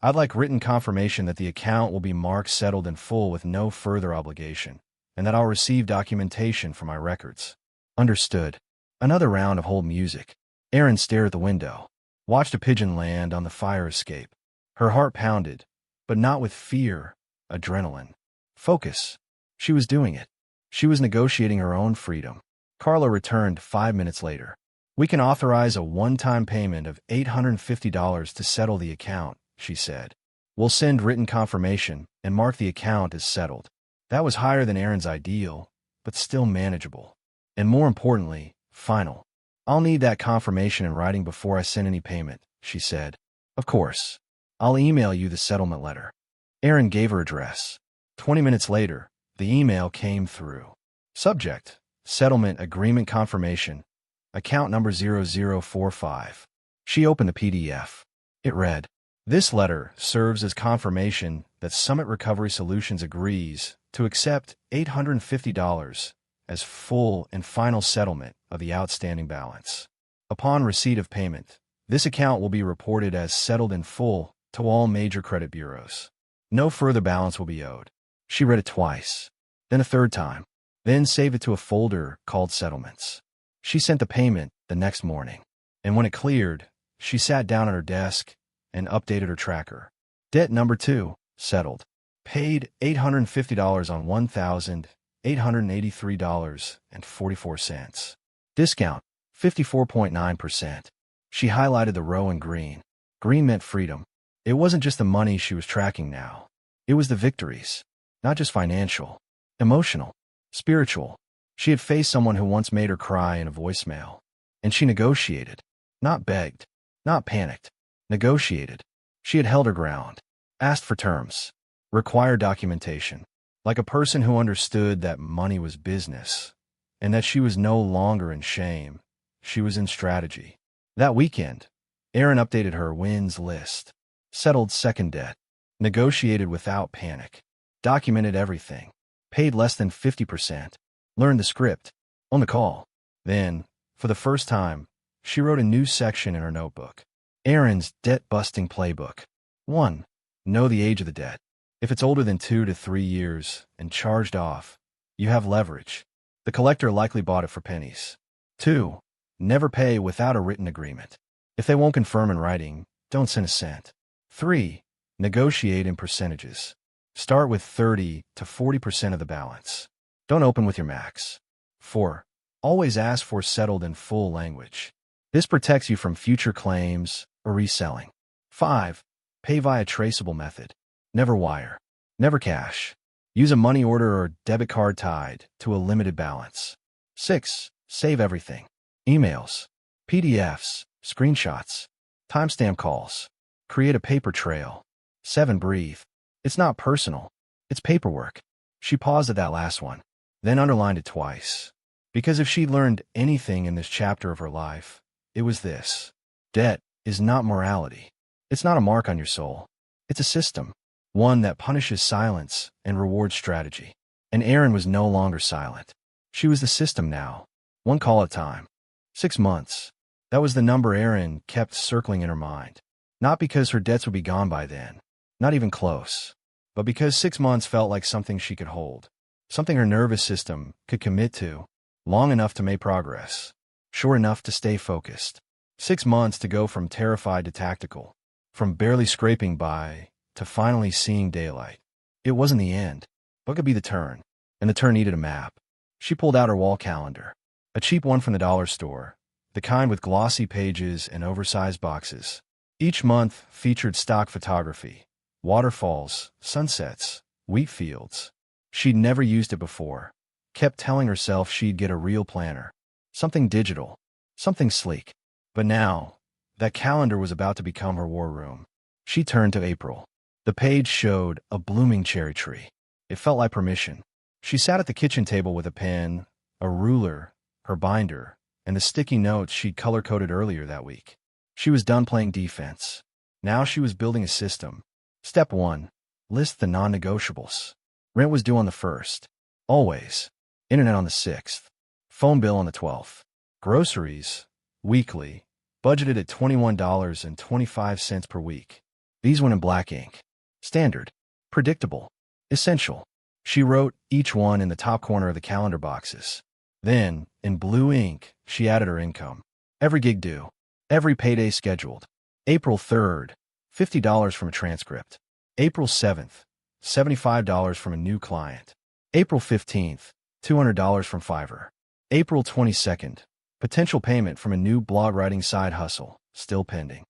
A: I'd like written confirmation that the account will be marked settled in full with no further obligation, and that I'll receive documentation for my records. Understood. Another round of hold music. Erin stared at the window, watched a pigeon land on the fire escape. Her heart pounded, but not with fear, adrenaline. Focus. She was doing it. She was negotiating her own freedom. Carla returned 5 minutes later. We can authorize a one-time payment of $850 to settle the account, she said. We'll send written confirmation and mark the account as settled. That was higher than Erin's ideal, but still manageable. And more importantly, final. I'll need that confirmation in writing before I send any payment, she said. Of course. I'll email you the settlement letter. Erin gave her address. 20 minutes later, the email came through. Subject: Settlement Agreement Confirmation. Account number 0045. She opened the PDF. It read, "This letter serves as confirmation that Summit Recovery Solutions agrees to accept $850 as full and final settlement of the outstanding balance. Upon receipt of payment, this account will be reported as settled in full to all major credit bureaus. No further balance will be owed." She read it twice, then a third time, then saved it to a folder called Settlements. She sent the payment the next morning, and when it cleared, she sat down at her desk and updated her tracker. Debt number 2, settled. Paid $850 on $1,883.44. Discount, 54.9%. She highlighted the row in green. Green meant freedom. It wasn't just the money she was tracking now. It was the victories. Not just financial, emotional, spiritual. She had faced someone who once made her cry in a voicemail. And she negotiated. Not begged. Not panicked. Negotiated. She had held her ground. Asked for terms. Required documentation. Like a person who understood that money was business. And that she was no longer in shame. She was in strategy. That weekend, Erin updated her wins list. Settled second debt. Negotiated without panic. Documented everything. Paid less than 50%. Learned the script. On the call. Then, for the first time, she wrote a new section in her notebook. Erin's debt-busting playbook. 1. Know the age of the debt. If it's older than 2 to 3 years and charged off, you have leverage. The collector likely bought it for pennies. 2. Never pay without a written agreement. If they won't confirm in writing, don't send a cent. 3. Negotiate in percentages. Start with 30 to 40% of the balance. Don't open with your max. 4. Always ask for settled in full language. This protects you from future claims or reselling. 5. Pay via traceable method. Never wire. Never cash. Use a money order or debit card tied to a limited balance. 6. Save everything. Emails, PDFs, screenshots, timestamp calls. Create a paper trail. 7. Breathe. It's not personal. It's paperwork. She paused at that last one, then underlined it twice. Because if she'd learned anything in this chapter of her life, it was this. Debt is not morality. It's not a mark on your soul. It's a system, one that punishes silence and rewards strategy. And Erin was no longer silent. She was the system now, one call at a time. 6 months. That was the number Erin kept circling in her mind. Not because her debts would be gone by then, not even close, but because 6 months felt like something she could hold, something her nervous system could commit to, long enough to make progress, short enough to stay focused. 6 months to go from terrified to tactical, from barely scraping by to finally seeing daylight. It wasn't the end, but could be the turn, and the turn needed a map. She pulled out her wall calendar, a cheap one from the dollar store, the kind with glossy pages and oversized boxes. Each month featured stock photography, waterfalls, sunsets, wheat fields. She'd never used it before, kept telling herself she'd get a real planner, something digital, something sleek. But now, that calendar was about to become her war room. She turned to April. The page showed a blooming cherry tree. It felt like permission. She sat at the kitchen table with a pen, a ruler, her binder, and the sticky notes she'd color-coded earlier that week. She was done playing defense. Now she was building a system. Step 1. List the non-negotiables. Rent was due on the 1st. Always. Internet on the 6th. Phone bill on the 12th. Groceries, weekly, budgeted at $21.25 per week. These went in black ink. Standard. Predictable. Essential. She wrote each one in the top corner of the calendar boxes. Then, in blue ink, she added her income. Every gig due. Every payday scheduled. April 3rd, $50 from a transcript. April 7th, $75 from a new client. April 15th, $200 from Fiverr. April 22nd, potential payment from a new blog writing side hustle, still pending.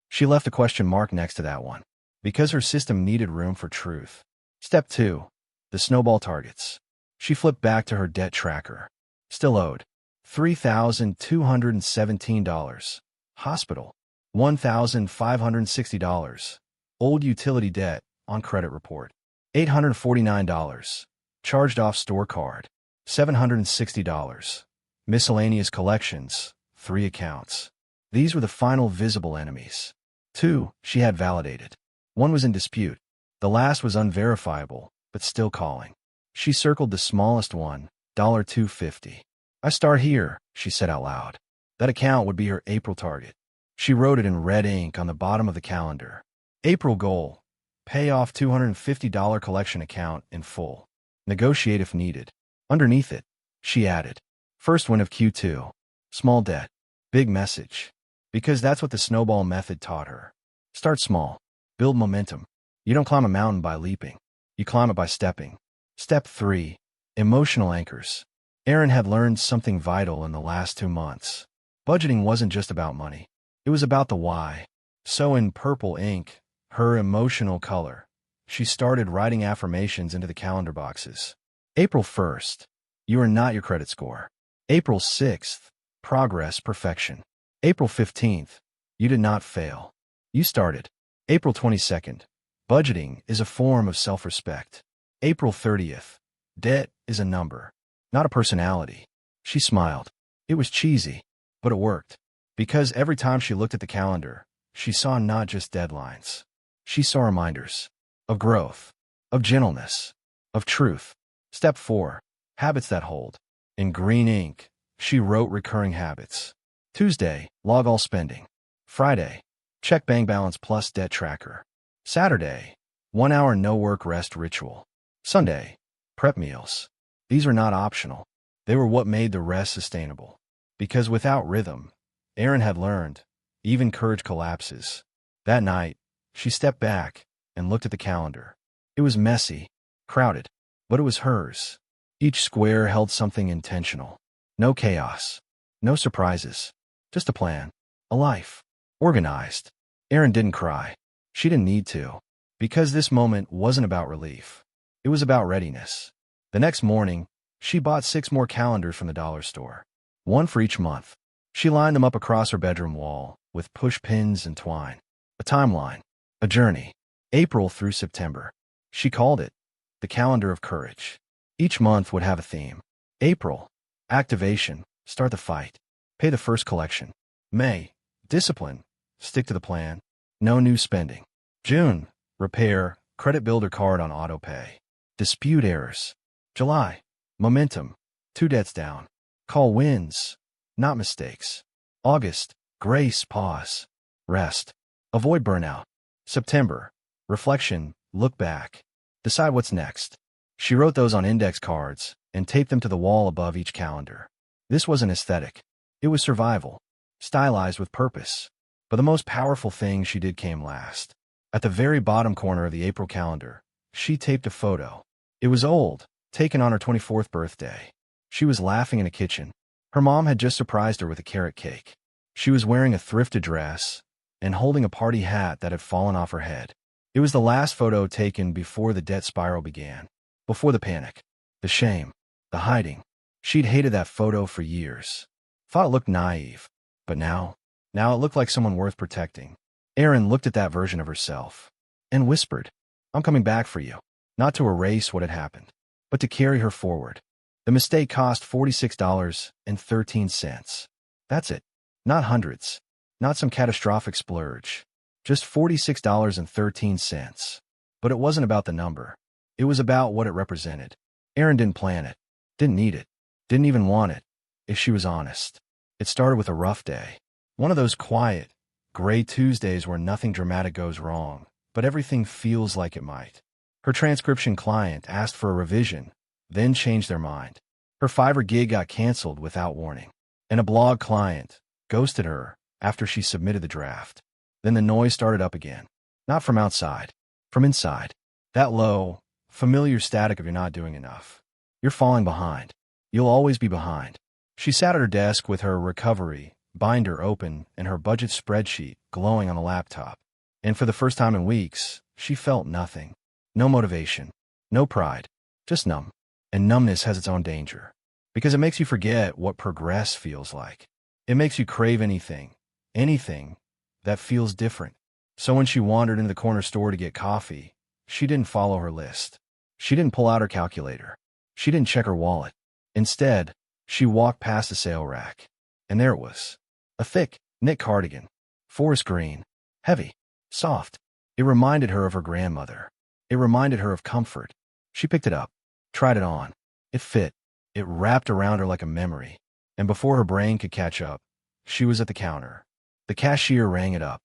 A: She left a question mark next to that one, because her system needed room for truth. Step 2. The snowball targets. She flipped back to her debt tracker. Still owed. $3,217. Hospital, $1,560. Old utility debt on credit report, $849. Charged off store card, $760. Miscellaneous collections, 3 accounts. These were the final visible enemies. 2 she had validated. 1 was in dispute. The last was unverifiable, but still calling. She circled the smallest one, $250. I start here, she said out loud. That account would be her April target. She wrote it in red ink on the bottom of the calendar. April goal, Payoff $250 collection account in full. Negotiate if needed. Underneath it, she added, first win of Q2. Small debt. Big message. Because that's what the snowball method taught her. Start small. Build momentum. You don't climb a mountain by leaping. You climb it by stepping. Step 3. Emotional anchors. Erin had learned something vital in the last 2 months. Budgeting wasn't just about money. It was about the why. So in purple ink, her emotional color, she started writing affirmations into the calendar boxes. April 1st. You are not your credit score. April 6th. Progress, perfection. April 15th. You did not fail. You started. April 22nd. Budgeting is a form of self-respect. April 30th. Debt is a number, not a personality. She smiled. It was cheesy, but it worked. Because every time she looked at the calendar, she saw not just deadlines. She saw reminders of growth, of gentleness, of truth. Step 4. Habits that hold. In green ink, she wrote recurring habits. Tuesday, log all spending. Friday, check bank balance plus debt tracker. Saturday, 1 hour no work rest ritual. Sunday, prep meals. These were not optional. They were what made the rest sustainable. Because without rhythm, Erin had learned, even courage collapses. That night, she stepped back and looked at the calendar. It was messy, crowded, but it was hers. Each square held something intentional. No chaos, no surprises, just a plan, a life, organized. Erin didn't cry. She didn't need to, because this moment wasn't about relief. It was about readiness. The next morning, she bought 6 more calendars from the dollar store, 1 for each month. She lined them up across her bedroom wall with push pins and twine. A timeline, a journey, April through September. She called it the calendar of courage. Each month would have a theme. April, activation, start the fight, pay the first collection. May, discipline, stick to the plan, no new spending. June, repair, credit builder card on autopay. Dispute errors. July, momentum, 2 debts down. Call wins, not mistakes. August, grace, pause, rest, avoid burnout. September, reflection, look back, decide what's next. She wrote those on index cards and taped them to the wall above each calendar. This wasn't aesthetic. It was survival, stylized with purpose. But the most powerful thing she did came last. At the very bottom corner of the April calendar, she taped a photo. It was old, taken on her 24th birthday. She was laughing in a kitchen. Her mom had just surprised her with a carrot cake. She was wearing a thrifted dress and holding a party hat that had fallen off her head. It was the last photo taken before the debt spiral began, before the panic, the shame, the hiding. She'd hated that photo for years. Thought it looked naive. But now it looked like someone worth protecting. Erin looked at that version of herself and whispered, I'm coming back for you. Not to erase what had happened, but to carry her forward. The mistake cost $46.13. That's it. Not hundreds. Not some catastrophic splurge. Just $46.13. But it wasn't about the number. It was about what it represented. Erin didn't plan it. Didn't need it. Didn't even want it, if she was honest. It started with a rough day. One of those quiet, gray Tuesdays where nothing dramatic goes wrong, but everything feels like it might. Her transcription client asked for a revision, then changed their mind. Her Fiverr gig got canceled without warning. And a blog client ghosted her after she submitted the draft. Then the noise started up again. Not from outside, from inside. That low, familiar static of you're not doing enough. You're falling behind. You'll always be behind. She sat at her desk with her recovery binder open and her budget spreadsheet glowing on the laptop. And for the first time in weeks, she felt nothing. No motivation, no pride, just numb. And numbness has its own danger. Because it makes you forget what progress feels like. It makes you crave anything that feels different. So when she wandered into the corner store to get coffee, she didn't follow her list. She didn't pull out her calculator. She didn't check her wallet. Instead, she walked past the sale rack. And there it was. A thick, knit cardigan. Forest green. Heavy. Soft. It reminded her of her grandmother. It reminded her of comfort. She picked it up. Tried it on. It fit. It wrapped around her like a memory. And before her brain could catch up, she was at the counter. The cashier rang it up.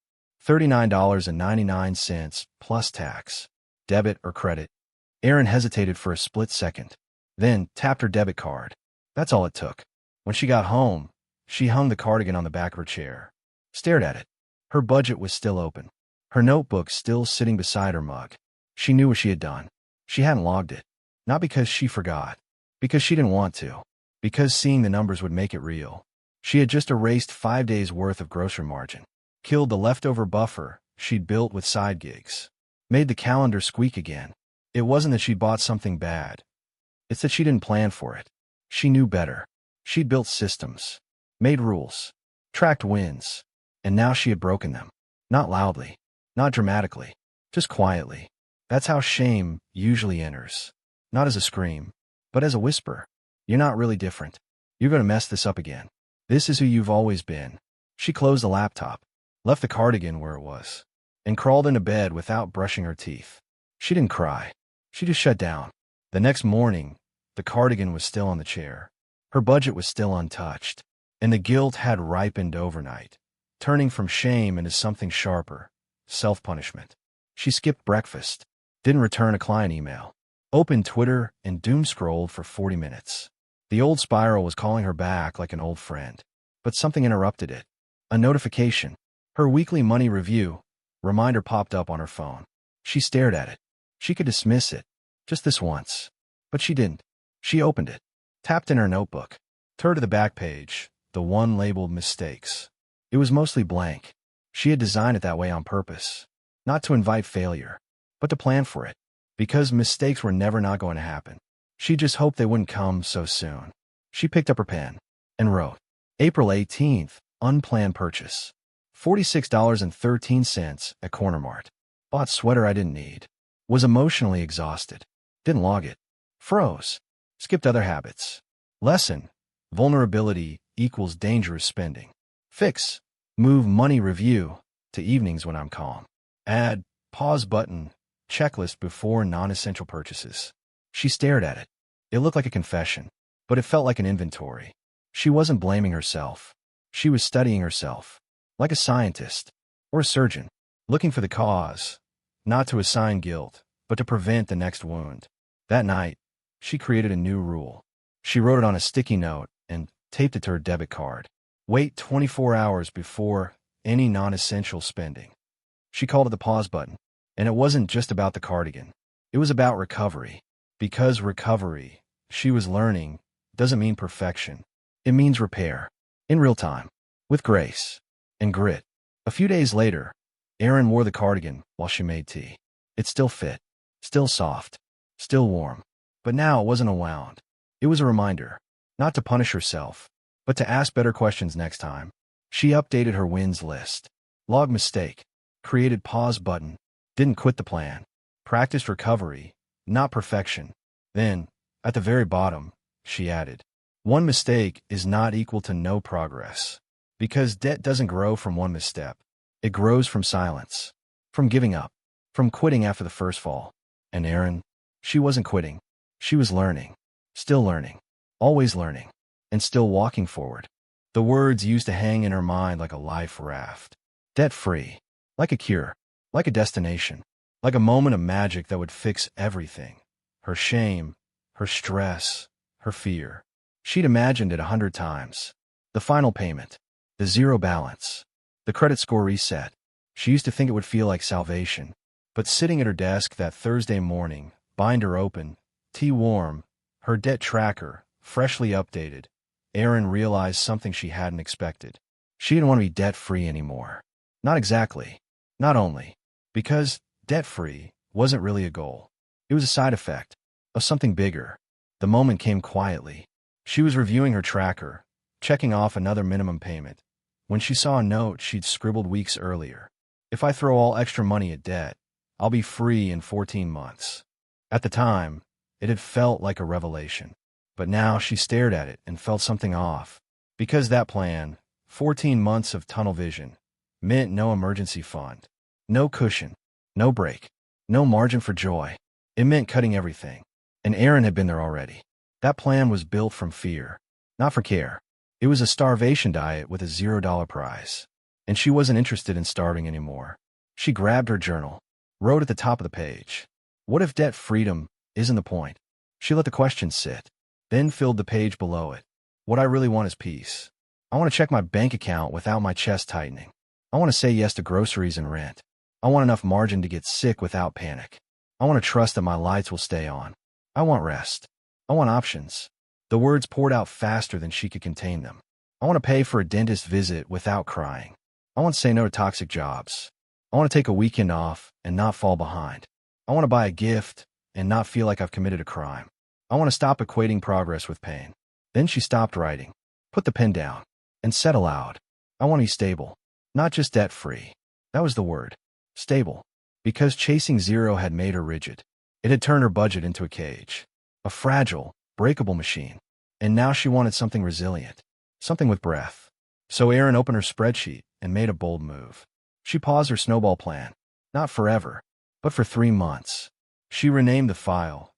A: $39.99 plus tax. Debit or credit? Erin hesitated for a split second, then tapped her debit card. That's all it took. When she got home, she hung the cardigan on the back of her chair, stared at it. Her budget was still open. Her notebook still sitting beside her mug. She knew what she had done. She hadn't logged it. Not because she forgot. Because she didn't want to. Because seeing the numbers would make it real. She had just erased 5 days' worth of grocery margin. Killed the leftover buffer she'd built with side gigs. Made the calendar squeak again. It wasn't that she'd bought something bad. It's that she didn't plan for it. She knew better. She'd built systems. Made rules. Tracked wins. And now she had broken them. Not loudly. Not dramatically. Just quietly. That's how shame usually enters. Not as a scream, but as a whisper. You're not really different. You're going to mess this up again. This is who you've always been. She closed the laptop, left the cardigan where it was, and crawled into bed without brushing her teeth. She didn't cry. She just shut down. The next morning, the cardigan was still on the chair. Her budget was still untouched, and the guilt had ripened overnight, turning from shame into something sharper, self-punishment. She skipped breakfast, didn't return a client email, opened Twitter and doom-scrolled for 40 minutes. The old spiral was calling her back like an old friend, but something interrupted it. A notification. Her weekly money review reminder popped up on her phone. She stared at it. She could dismiss it, just this once. But she didn't. She opened it, tapped in her notebook, turned to the back page, the one labeled mistakes. It was mostly blank. She had designed it that way on purpose, not to invite failure, but to plan for it, because mistakes were never not going to happen. She just hoped they wouldn't come so soon. She picked up her pen and wrote, April 18th, unplanned purchase. $46.13 at Corner Mart. Bought sweater I didn't need. Was emotionally exhausted. Didn't log it. Froze. Skipped other habits. Lesson. Vulnerability equals dangerous spending. Fix. Move money review to evenings when I'm calm. Add. Pause button. Checklist before non-essential purchases. She stared at it. It looked like a confession, but it felt like an inventory. She wasn't blaming herself. She was studying herself. Like a scientist. Or a surgeon. Looking for the cause. Not to assign guilt, but to prevent the next wound. That night, she created a new rule. She wrote it on a sticky note and taped it to her debit card. Wait 24 hours before any non-essential spending. She called it the pause button. And it wasn't just about the cardigan. It was about recovery. Because recovery, she was learning, doesn't mean perfection. It means repair. In real time. With grace. And grit. A few days later, Erin wore the cardigan while she made tea. It still fit. Still soft. Still warm. But now it wasn't a wound. It was a reminder. Not to punish herself, but to ask better questions next time. She updated her wins list. Logged mistake. Created pause button. Didn't quit the plan. Practiced recovery, not perfection. Then, at the very bottom, she added, one mistake is not equal to no progress. Because debt doesn't grow from one misstep. It grows from silence. From giving up. From quitting after the first fall. And Erin, she wasn't quitting. She was learning. Still learning. Always learning. And still walking forward. The words used to hang in her mind like a life raft. Debt-free. Like a cure. Like a destination. Like a moment of magic that would fix everything. Her shame. Her stress. Her fear. She'd imagined it 100 times. The final payment. The zero balance. The credit score reset. She used to think it would feel like salvation. But sitting at her desk that Thursday morning, binder open, tea warm, her debt tracker, freshly updated, Erin realized something she hadn't expected. She didn't want to be debt-free anymore. Not exactly. Not only. Because debt-free wasn't really a goal. It was a side effect of something bigger. The moment came quietly. She was reviewing her tracker, checking off another minimum payment, when she saw a note she'd scribbled weeks earlier. If I throw all extra money at debt, I'll be free in 14 months. At the time, it had felt like a revelation. But now she stared at it and felt something off. Because that plan, 14 months of tunnel vision, meant no emergency fund, no cushion, no break, no margin for joy. It meant cutting everything. And Erin had been there already. That plan was built from fear, not for care. It was a starvation diet with a $0 prize. And she wasn't interested in starving anymore. She grabbed her journal, wrote at the top of the page, "What if debt freedom isn't the point?" She let the question sit, then filled the page below it. "What I really want is peace. I want to check my bank account without my chest tightening. I want to say yes to groceries and rent. I want enough margin to get sick without panic. I want to trust that my lights will stay on. I want rest. I want options." The words poured out faster than she could contain them. "I want to pay for a dentist visit without crying. I want to say no to toxic jobs. I want to take a weekend off and not fall behind. I want to buy a gift and not feel like I've committed a crime. I want to stop equating progress with pain." Then she stopped writing, put the pen down, and said aloud, "I want to be stable, not just debt-free." That was the word, stable. Because chasing zero had made her rigid. It had turned her budget into a cage, a fragile, breakable machine. And now she wanted something resilient, something with breath. So Erin opened her spreadsheet and made a bold move. She paused her snowball plan, not forever, but for 3 months. She renamed the file,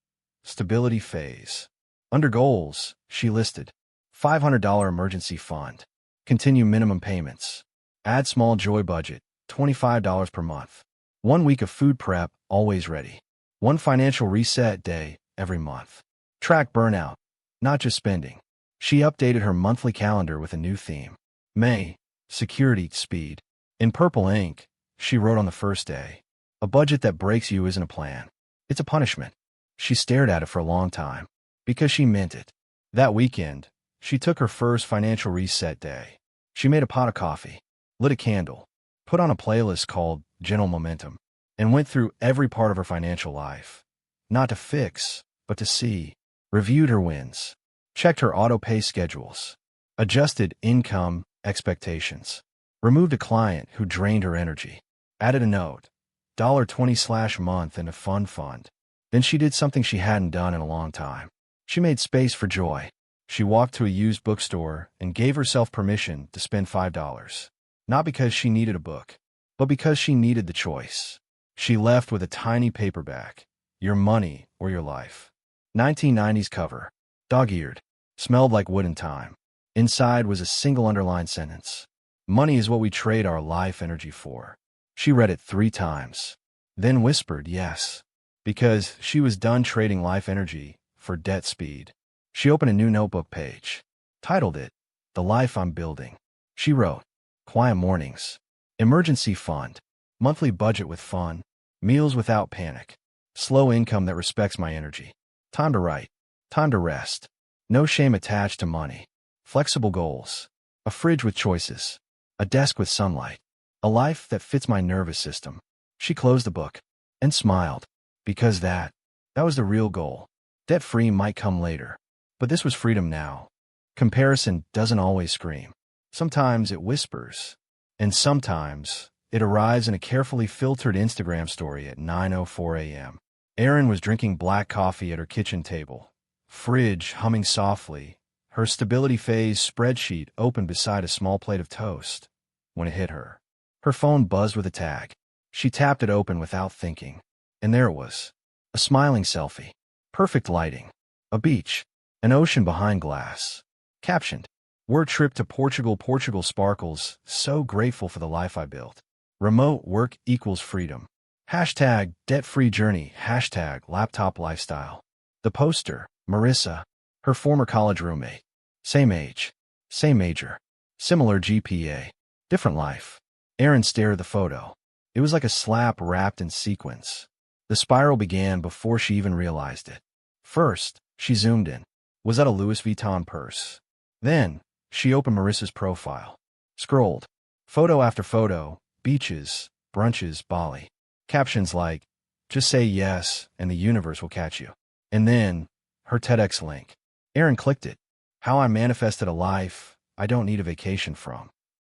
A: Stability Phase. Under goals, she listed $500 emergency fund, continue minimum payments, add small joy budget, $25 per month, 1 week of food prep, always ready, 1 financial reset day every month, track burnout, not just spending. She updated her monthly calendar with a new theme. May, security, speed. In purple ink, she wrote on the first day, "A budget that breaks you isn't a plan. It's a punishment." She stared at it for a long time, because she meant it. That weekend, she took her first financial reset day. She made a pot of coffee, lit a candle, put on a playlist called Gentle Momentum, and went through every part of her financial life. Not to fix, but to see. Reviewed her wins, checked her autopay schedules, adjusted income expectations, removed a client who drained her energy, added a note, $20/month in a fund. Then she did something she hadn't done in a long time. She made space for joy. She walked to a used bookstore and gave herself permission to spend $5. Not because she needed a book, but because she needed the choice. She left with a tiny paperback, Your Money or Your Life. 1990s cover, dog-eared, smelled like wood and time. Inside was a single underlined sentence. "Money is what we trade our life energy for." She read it 3 times, then whispered yes, because she was done trading life energy for debt speed. She opened a new notebook page, titled it, The Life I'm Building. She wrote, "Quiet mornings, emergency fund, monthly budget with fun, meals without panic, slow income that respects my energy. Time to write, time to rest, no shame attached to money, flexible goals, a fridge with choices, a desk with sunlight, a life that fits my nervous system." She closed the book and smiled, because that was the real goal. Debt-free might come later, but this was freedom now. Comparison doesn't always scream. Sometimes it whispers, and sometimes it arrives in a carefully filtered Instagram story at 9:04 a.m. Erin was drinking black coffee at her kitchen table, fridge humming softly, her stability phase spreadsheet open beside a small plate of toast, when it hit her. Her phone buzzed with a tag. She tapped it open without thinking, and there it was. A smiling selfie. Perfect lighting. A beach. An ocean behind glass. Captioned, "Work trip to Portugal. Portugal sparkles. So grateful for the life I built. Remote work equals freedom. Hashtag debt-free journey. Hashtag laptop lifestyle." The poster, Marissa, her former college roommate. Same age. Same major. Similar GPA. Different life. Erin stared at the photo. It was like a slap wrapped in sequins. The spiral began before she even realized it. First, she zoomed in. Was that a Louis Vuitton purse? Then, she opened Marissa's profile. Scrolled. Photo after photo, beaches, brunches, Bali. Captions like, "Just say yes, and the universe will catch you." And then, her TEDx link. Erin clicked it. How I manifested a life I don't need a vacation from.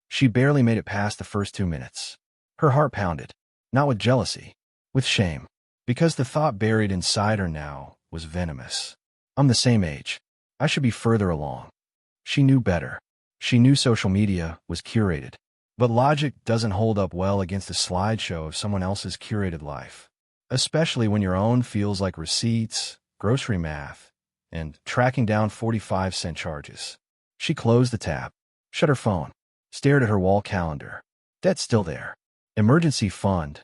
A: She barely made it past the first 2 minutes. Her heart pounded, not with jealousy, with shame, because the thought buried inside her now was venomous. I'm the same age. I should be further along. She knew better. She knew social media was curated. But logic doesn't hold up well against a slideshow of someone else's curated life, especially when your own feels like receipts, grocery math, and tracking down 45-cent charges. She closed the tab, shut her phone, stared at her wall calendar. Debt still there. Emergency fund,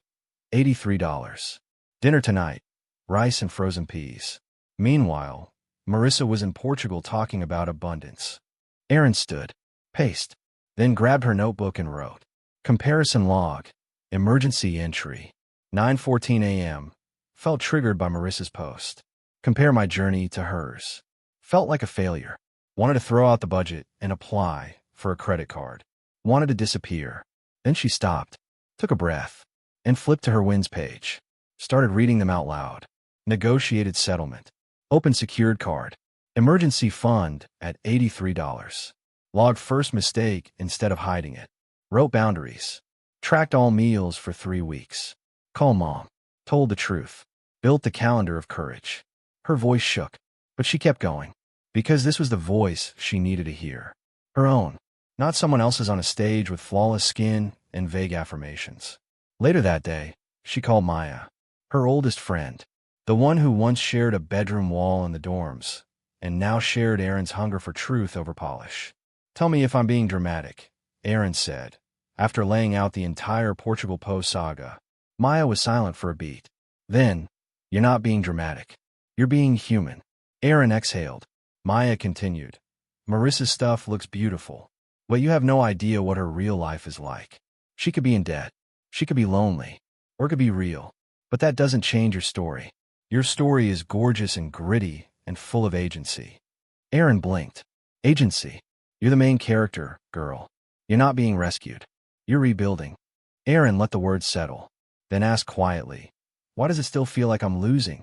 A: $83. Dinner tonight, rice and frozen peas. Meanwhile, Marissa was in Portugal talking about abundance. Erin stood, paced, then grabbed her notebook and wrote, comparison log, emergency entry, 9:14 a.m. Felt triggered by Marissa's post. Compare my journey to hers. Felt like a failure. Wanted to throw out the budget and apply for a credit card. Wanted to disappear. Then she stopped, took a breath, and flipped to her wins page. Started reading them out loud. Negotiated settlement. Open secured card. Emergency fund at $83. Logged first mistake instead of hiding it. Wrote boundaries. Tracked all meals for 3 weeks. Call mom. Told the truth. Built the calendar of courage. Her voice shook, but she kept going. Because this was the voice she needed to hear. Her own. Not someone else's on a stage with flawless skin and vague affirmations. Later that day, she called Maya, her oldest friend, the one who once shared a bedroom wall in the dorms, and now shared Erin's hunger for truth over polish. Tell me if I'm being dramatic, Erin said, after laying out the entire Portugal Post saga. Maya was silent for a beat. Then, you're not being dramatic. You're being human. Erin exhaled. Maya continued. Marissa's stuff looks beautiful, but you have no idea what her real life is like. She could be in debt. She could be lonely. Or it could be real. But that doesn't change your story. Your story is gorgeous and gritty and full of agency. Erin blinked. Agency. You're the main character, girl. You're not being rescued. You're rebuilding. Erin let the words settle, then asked quietly, why does it still feel like I'm losing?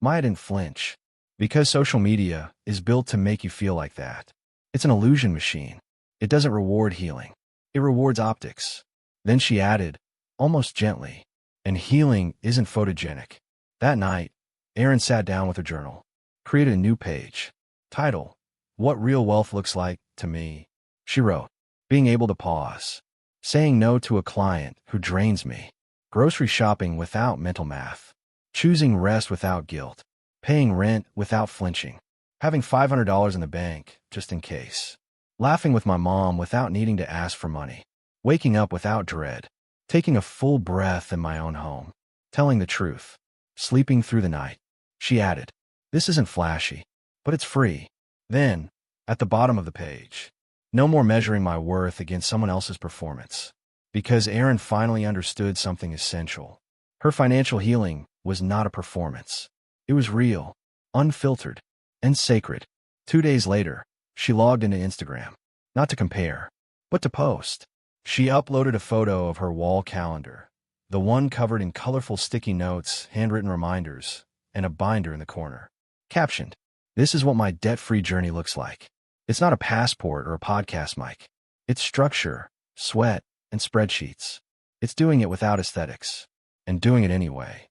A: Maya didn't flinch. Because social media is built to make you feel like that. It's an illusion machine. It doesn't reward healing. It rewards optics. Then she added, almost gently, and healing isn't photogenic. That night, Erin sat down with her journal, created a new page. Title, What Real Wealth Looks Like to Me. She wrote, being able to pause. Saying no to a client who drains me. Grocery shopping without mental math. Choosing rest without guilt. Paying rent without flinching. Having $500 in the bank, just in case. Laughing with my mom without needing to ask for money. Waking up without dread. Taking a full breath in my own home. Telling the truth. Sleeping through the night. She added, this isn't flashy, but it's free. Then, at the bottom of the page, no more measuring my worth against someone else's performance. Because Erin finally understood something essential. Her financial healing was not a performance. It was real, unfiltered, and sacred. 2 days later, she logged into Instagram, not to compare, but to post. She uploaded a photo of her wall calendar, the one covered in colorful sticky notes, handwritten reminders, and a binder in the corner. Captioned, this is what my debt-free journey looks like. It's not a passport or a podcast mic. It's structure, sweat, and spreadsheets. It's doing it without aesthetics, and doing it anyway.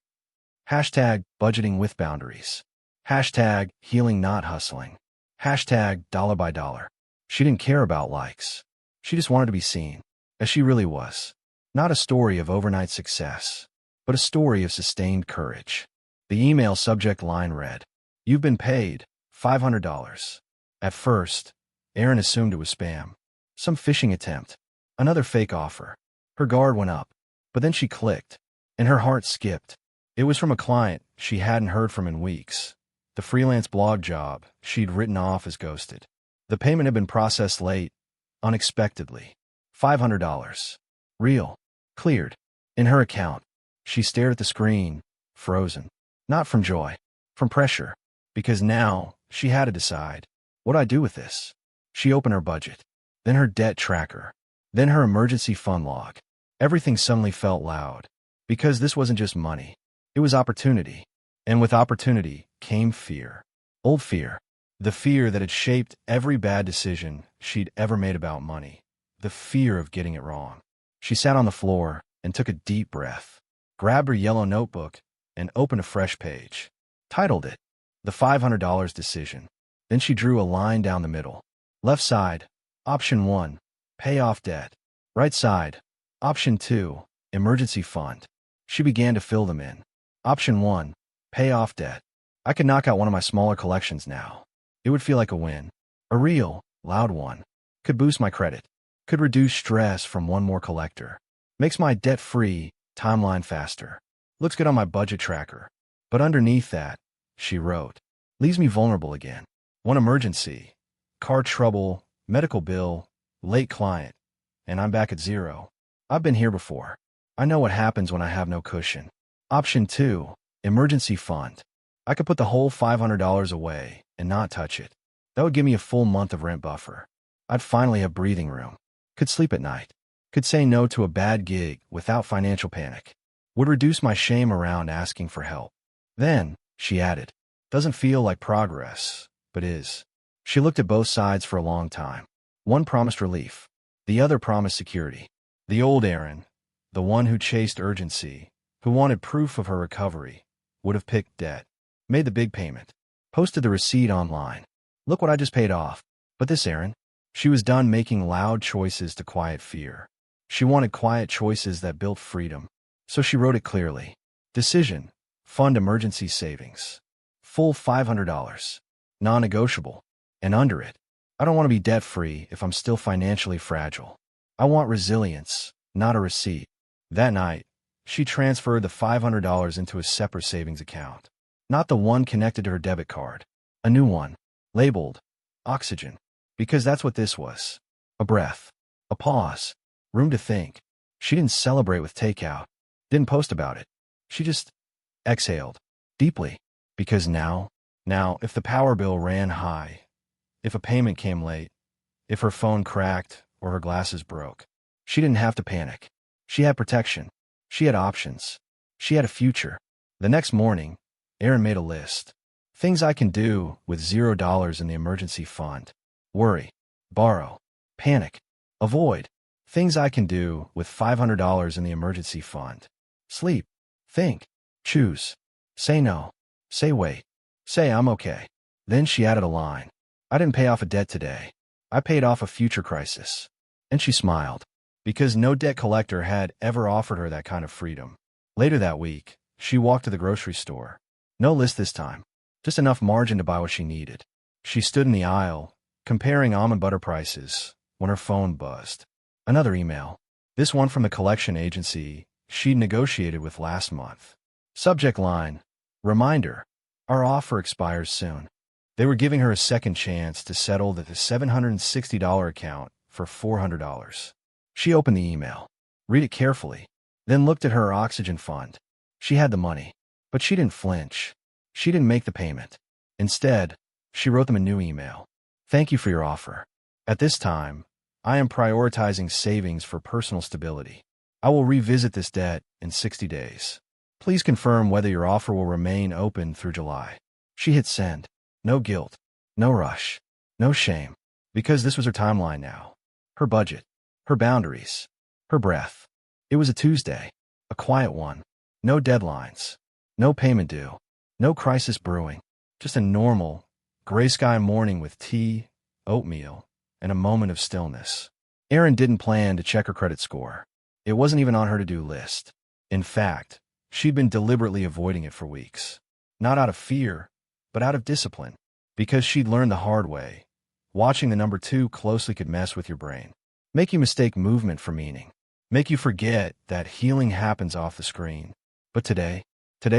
A: Hashtag budgeting with boundaries. Hashtag healing not hustling. Hashtag dollar by dollar. She didn't care about likes. She just wanted to be seen, as she really was. Not a story of overnight success, but a story of sustained courage. The email subject line read, you've been paid $500. At first, Erin assumed it was spam. Some phishing attempt. Another fake offer. Her guard went up, but then she clicked, and her heart skipped. It was from a client she hadn't heard from in weeks. The freelance blog job she'd written off as ghosted. The payment had been processed late, unexpectedly. $500. Real. Cleared. In her account. She stared at the screen, frozen. Not from joy. From pressure. Because now, she had to decide. What do I do with this? She opened her budget. Then her debt tracker. Then her emergency fund log. Everything suddenly felt loud. Because this wasn't just money. It was opportunity. And with opportunity came fear. Old fear. The fear that had shaped every bad decision she'd ever made about money. The fear of getting it wrong. She sat on the floor and took a deep breath, grabbed her yellow notebook, and opened a fresh page. Titled it, The $500 Decision. Then she drew a line down the middle. Left side, Option 1, Pay off debt. Right side, Option 2, Emergency fund. She began to fill them in. Option 1, Pay off debt. I could knock out one of my smaller collections now. It would feel like a win. A real, loud one. Could boost my credit. Could reduce stress from one more collector. Makes my debt-free timeline faster. Looks good on my budget tracker. But underneath that, she wrote, leaves me vulnerable again. One emergency, car trouble, medical bill, late client, and I'm back at zero. I've been here before. I know what happens when I have no cushion. Option 2, emergency fund. I could put the whole $500 away and not touch it. That would give me a full month of rent buffer. I'd finally have breathing room. Could sleep at night. Could say no to a bad gig without financial panic. Would reduce my shame around asking for help. Then, she added, doesn't feel like progress, but is. She looked at both sides for a long time. One promised relief. The other promised security. The old Erin, the one who chased urgency, who wanted proof of her recovery, would have picked debt. Made the big payment. Posted the receipt online. Look what I just paid off. But this Erin, she was done making loud choices to quiet fear. She wanted quiet choices that built freedom. So she wrote it clearly. Decision, fund emergency savings. Full $500. Non-negotiable. And under it, I don't want to be debt-free if I'm still financially fragile. I want resilience, not a receipt. That night, she transferred the $500 into a separate savings account. Not the one connected to her debit card. A new one, labeled Oxygen. Because that's what this was. A breath. A pause. Room to think. She didn't celebrate with takeout. Didn't post about it. She just exhaled. Deeply. Because now, if the power bill ran high, if a payment came late, if her phone cracked or her glasses broke, she didn't have to panic. She had protection. She had options. She had a future. The next morning, Erin made a list. Things I can do with $0 in the emergency fund. Worry. Borrow. Panic. Avoid. Things I can do with $500 in the emergency fund. Sleep. Think. Choose. Say no. Say wait. Say I'm okay. Then she added a line. I didn't pay off a debt today. I paid off a future crisis. And she smiled. Because no debt collector had ever offered her that kind of freedom. Later that week, she walked to the grocery store. No list this time. Just enough margin to buy what she needed. She stood in the aisle, comparing almond butter prices, when her phone buzzed. Another email. This one from the collection agency she'd negotiated with last month. Subject line. Reminder. Our offer expires soon. They were giving her a second chance to settle the $760 account for $400. She opened the email. Read it carefully. Then looked at her oxygen fund. She had the money. But she didn't flinch. She didn't make the payment. Instead, she wrote them a new email. Thank you for your offer. At this time, I am prioritizing savings for personal stability. I will revisit this debt in 60 days. Please confirm whether your offer will remain open through July. She hit send. No guilt. No rush. No shame. Because this was her timeline now. Her budget. Her boundaries. Her breath. It was a Tuesday. A quiet one. No deadlines. No payment due. No crisis brewing. Just a normal, gray sky morning with tea, oatmeal, and a moment of stillness. Erin didn't plan to check her credit score. It wasn't even on her to-do list. In fact, she'd been deliberately avoiding it for weeks. Not out of fear, but out of discipline. Because she'd learned the hard way. Watching the number too closely could mess with your brain. Make you mistake movement for meaning. Make you forget that healing happens off the screen. But today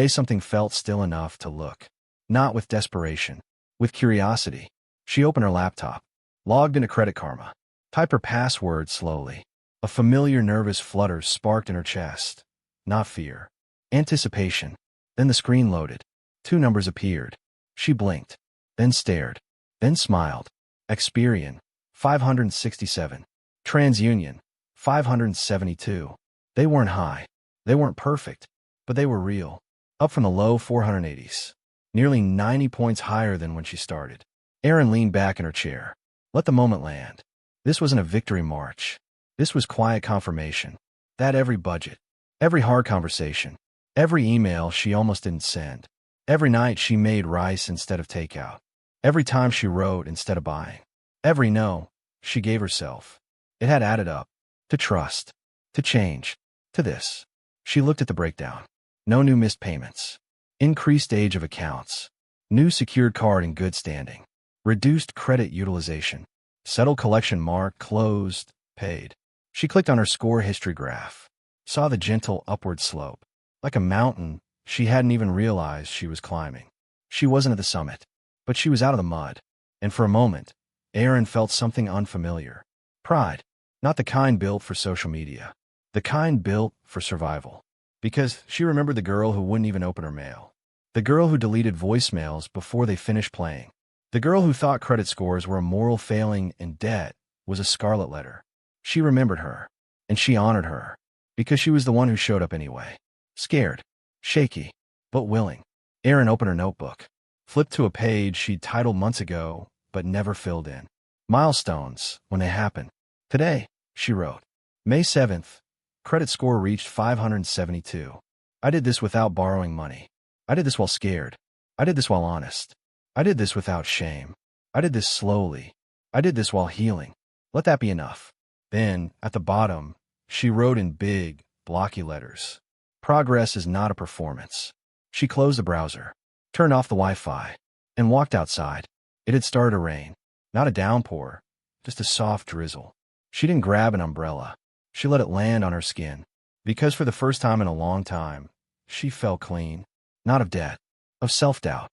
A: something felt still enough to look. Not with desperation. With curiosity. She opened her laptop. Logged into Credit Karma. Typed her password slowly. A familiar nervous flutter sparked in her chest. Not fear. Anticipation. Then the screen loaded. 2 numbers appeared. She blinked. Then stared. Then smiled. Experian. 567. TransUnion. 572. They weren't high. They weren't perfect. But they were real. Up from the low 480s. Nearly 90 points higher than when she started. Erin leaned back in her chair. Let the moment land. This wasn't a victory march. This was quiet confirmation. That every budget, every hard conversation, every email she almost didn't send, every night she made rice instead of takeout, every time she wrote instead of buying, every no she gave herself, it had added up. To trust, to change, to this. She looked at the breakdown. No new missed payments. Increased age of accounts. New secured card in good standing. Reduced credit utilization. Settled collection mark, closed, paid. She clicked on her score history graph. Saw the gentle upward slope. Like a mountain she hadn't even realized she was climbing. She wasn't at the summit, but she was out of the mud. And for a moment, Erin felt something unfamiliar. Pride. Not the kind built for social media. The kind built for survival. Because she remembered the girl who wouldn't even open her mail. The girl who deleted voicemails before they finished playing. The girl who thought credit scores were a moral failing and debt was a scarlet letter. She remembered her, and she honored her, because she was the one who showed up anyway. Scared, shaky, but willing. Erin opened her notebook, flipped to a page she'd titled months ago, but never filled in. Milestones, when they happened. Today, she wrote. May 7th, credit score reached 572. I did this without borrowing money. I did this while scared. I did this while honest. I did this without shame. I did this slowly. I did this while healing. Let that be enough. Then, at the bottom, she wrote in big, blocky letters. Progress is not a performance. She closed the browser, turned off the Wi-Fi, and walked outside. It had started to rain. Not a downpour, just a soft drizzle. She didn't grab an umbrella. She let it land on her skin. Because for the first time in a long time, she felt clean. Not of debt, of self-doubt.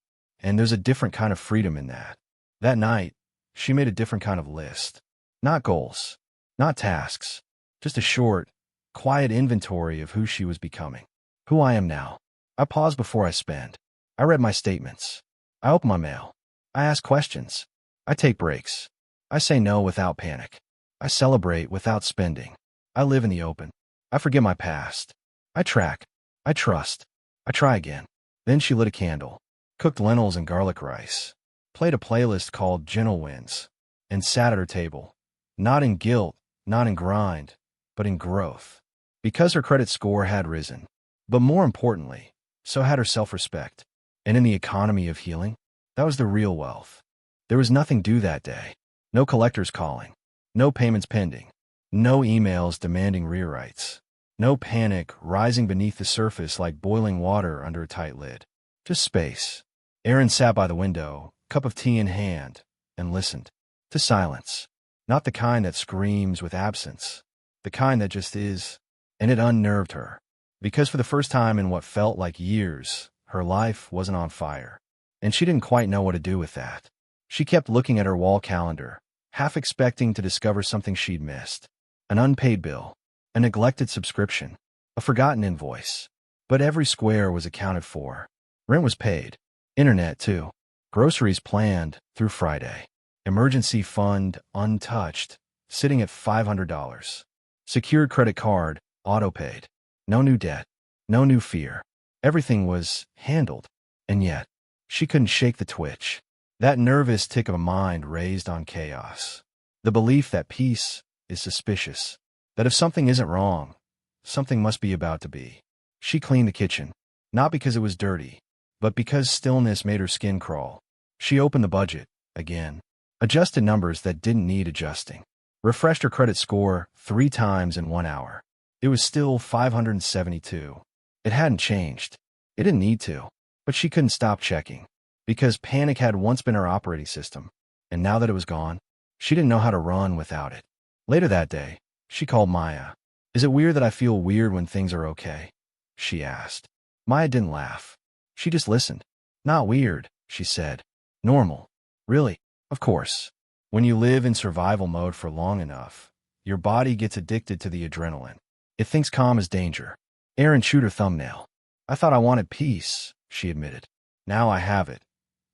A: And there's a different kind of freedom in that. That night, she made a different kind of list. Not goals, not tasks, just a short, quiet inventory of who she was becoming. Who I am now. I pause before I spend. I read my statements. I open my mail. I ask questions. I take breaks. I say no without panic. I celebrate without spending. I live in the open. I forget my past. I track. I trust. I try again. Then she lit a candle, cooked lentils and garlic rice, played a playlist called Gentle Winds, and sat at her table. Not in guilt, not in grind, but in growth. Because her credit score had risen. But more importantly, so had her self-respect. And in the economy of healing, that was the real wealth. There was nothing due that day. No collectors calling. No payments pending. No emails demanding rewrites. No panic rising beneath the surface like boiling water under a tight lid. Just space. Erin sat by the window, cup of tea in hand, and listened. To silence. Not the kind that screams with absence. The kind that just is. And it unnerved her. Because for the first time in what felt like years, her life wasn't on fire. And she didn't quite know what to do with that. She kept looking at her wall calendar, half expecting to discover something she'd missed. An unpaid bill, a neglected subscription, a forgotten invoice. But every square was accounted for. Rent was paid. Internet, too. Groceries planned through Friday. Emergency fund untouched, sitting at $500. Secured credit card, auto-paid. No new debt. No new fear. Everything was handled. And yet, she couldn't shake the twitch. That nervous tick of a mind raised on chaos. The belief that peace is suspicious. That if something isn't wrong, something must be about to be. She cleaned the kitchen. Not because it was dirty, but because stillness made her skin crawl. She opened the budget, again. Adjusted numbers that didn't need adjusting. Refreshed her credit score 3 times in 1 hour. It was still 572. It hadn't changed. It didn't need to. But she couldn't stop checking. Because panic had once been her operating system. And now that it was gone, she didn't know how to run without it. Later that day, she called Maya. Is it weird that I feel weird when things are okay? She asked. Maya didn't laugh. She just listened. Not weird, she said. Normal. Really? Of course. When you live in survival mode for long enough, your body gets addicted to the adrenaline. It thinks calm is danger. Erin chewed her thumbnail. I thought I wanted peace, she admitted. Now I have it.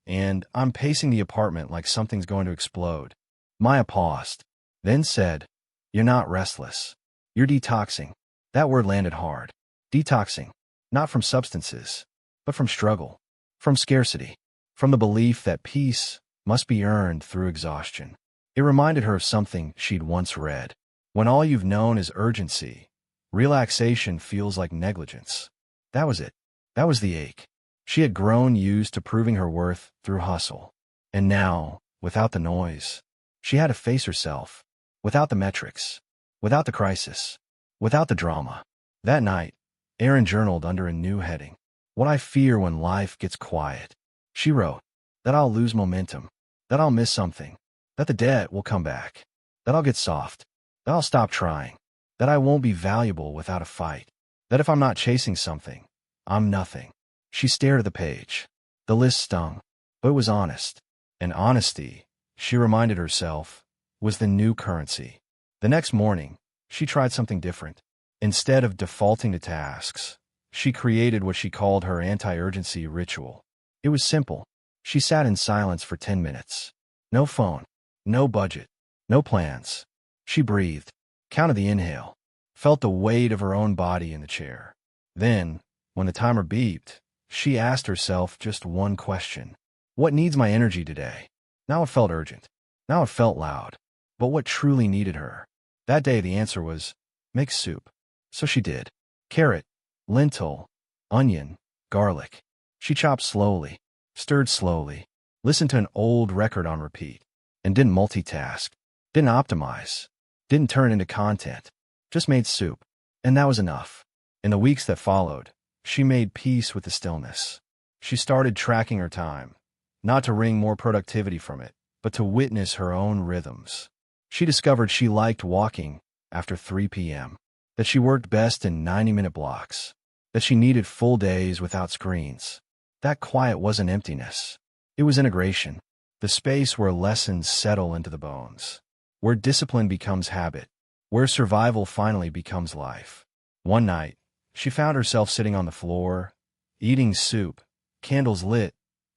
A: And I'm pacing the apartment like something's going to explode. Maya paused, then said, You're not restless. You're detoxing. That word landed hard. Detoxing. Not from substances, but from struggle. From scarcity. From the belief that peace must be earned through exhaustion. It reminded her of something she'd once read. When all you've known is urgency, relaxation feels like negligence. That was it. That was the ache. She had grown used to proving her worth through hustle. And now, without the noise, she had to face herself, without the metrics, without the crisis, without the drama. That night, Erin journaled under a new heading. What I fear when life gets quiet. She wrote, that I'll lose momentum, that I'll miss something, that the debt will come back, that I'll get soft, that I'll stop trying, that I won't be valuable without a fight, that if I'm not chasing something, I'm nothing. She stared at the page. The list stung, but it was honest. And honesty, she reminded herself, was the new currency. The next morning, she tried something different. Instead of defaulting to tasks, she created what she called her anti-urgency ritual. It was simple. She sat in silence for 10 minutes. No phone, no budget, no plans. She breathed, counted the inhale, felt the weight of her own body in the chair. Then, when the timer beeped, she asked herself just one question. What needs my energy today? Now it felt urgent. Now it felt loud. But what truly needed her? That day the answer was, make soup. So she did. Carrot, lentil, onion, garlic. She chopped slowly, stirred slowly, listened to an old record on repeat, and didn't multitask, didn't optimize, didn't turn into content, just made soup. And that was enough. In the weeks that followed, she made peace with the stillness. She started tracking her time, not to wring more productivity from it, but to witness her own rhythms. She discovered she liked walking after 3 p.m., that she worked best in 90-minute blocks, that she needed full days without screens. That quiet wasn't emptiness. It was integration, the space where lessons settle into the bones, where discipline becomes habit, where survival finally becomes life. One night, she found herself sitting on the floor, eating soup, candles lit,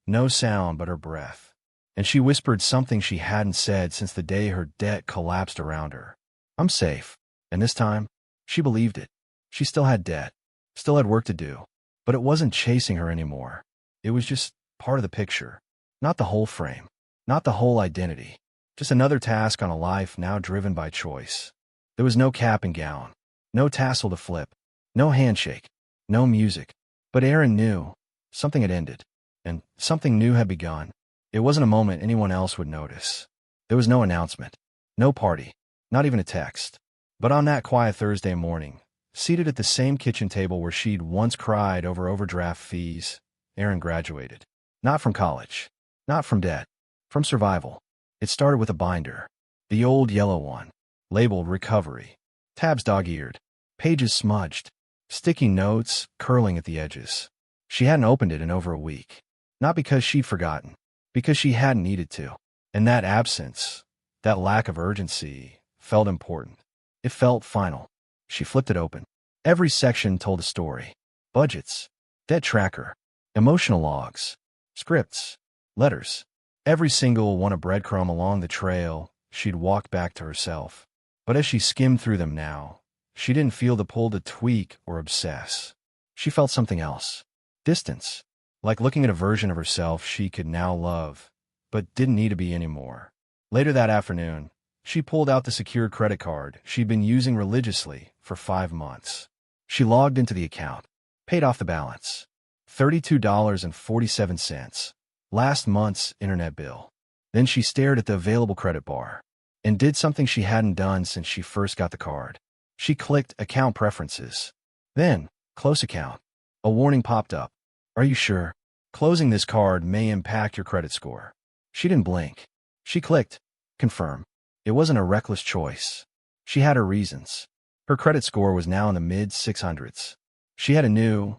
A: no sound but her breath. And she whispered something she hadn't said since the day her debt collapsed around her. I'm safe. And this time, she believed it. She still had debt, still had work to do, but it wasn't chasing her anymore. It was just part of the picture, not the whole frame, not the whole identity, just another task on a life now driven by choice. There was no cap and gown, no tassel to flip, no handshake, no music. But Erin knew something had ended, and something new had begun. It wasn't a moment anyone else would notice. There was no announcement, no party, not even a text. But on that quiet Thursday morning, seated at the same kitchen table where she'd once cried over overdraft fees, Erin graduated. Not from college, not from debt, from survival. It started with a binder, the old yellow one, labeled recovery, tabs dog-eared, pages smudged, sticky notes curling at the edges. She hadn't opened it in over a week, not because she'd forgotten, because she hadn't needed to. And that absence, that lack of urgency, felt important. It felt final. She flipped it open. Every section told a story. Budgets, debt tracker, emotional logs, scripts, letters. Every single one a breadcrumb along the trail she'd walked back to herself. But as she skimmed through them now, she didn't feel the pull to tweak or obsess. She felt something else. Distance. Like looking at a version of herself she could now love, but didn't need to be anymore. Later that afternoon, she pulled out the secured credit card she'd been using religiously for 5 months. She logged into the account, paid off the balance, $32.47, last month's internet bill. Then she stared at the available credit bar and did something she hadn't done since she first got the card. She clicked Account Preferences. Then, Close Account. A warning popped up. Are you sure? Closing this card may impact your credit score. She didn't blink. She clicked Confirm. It wasn't a reckless choice. She had her reasons. Her credit score was now in the mid-600s. She had a new,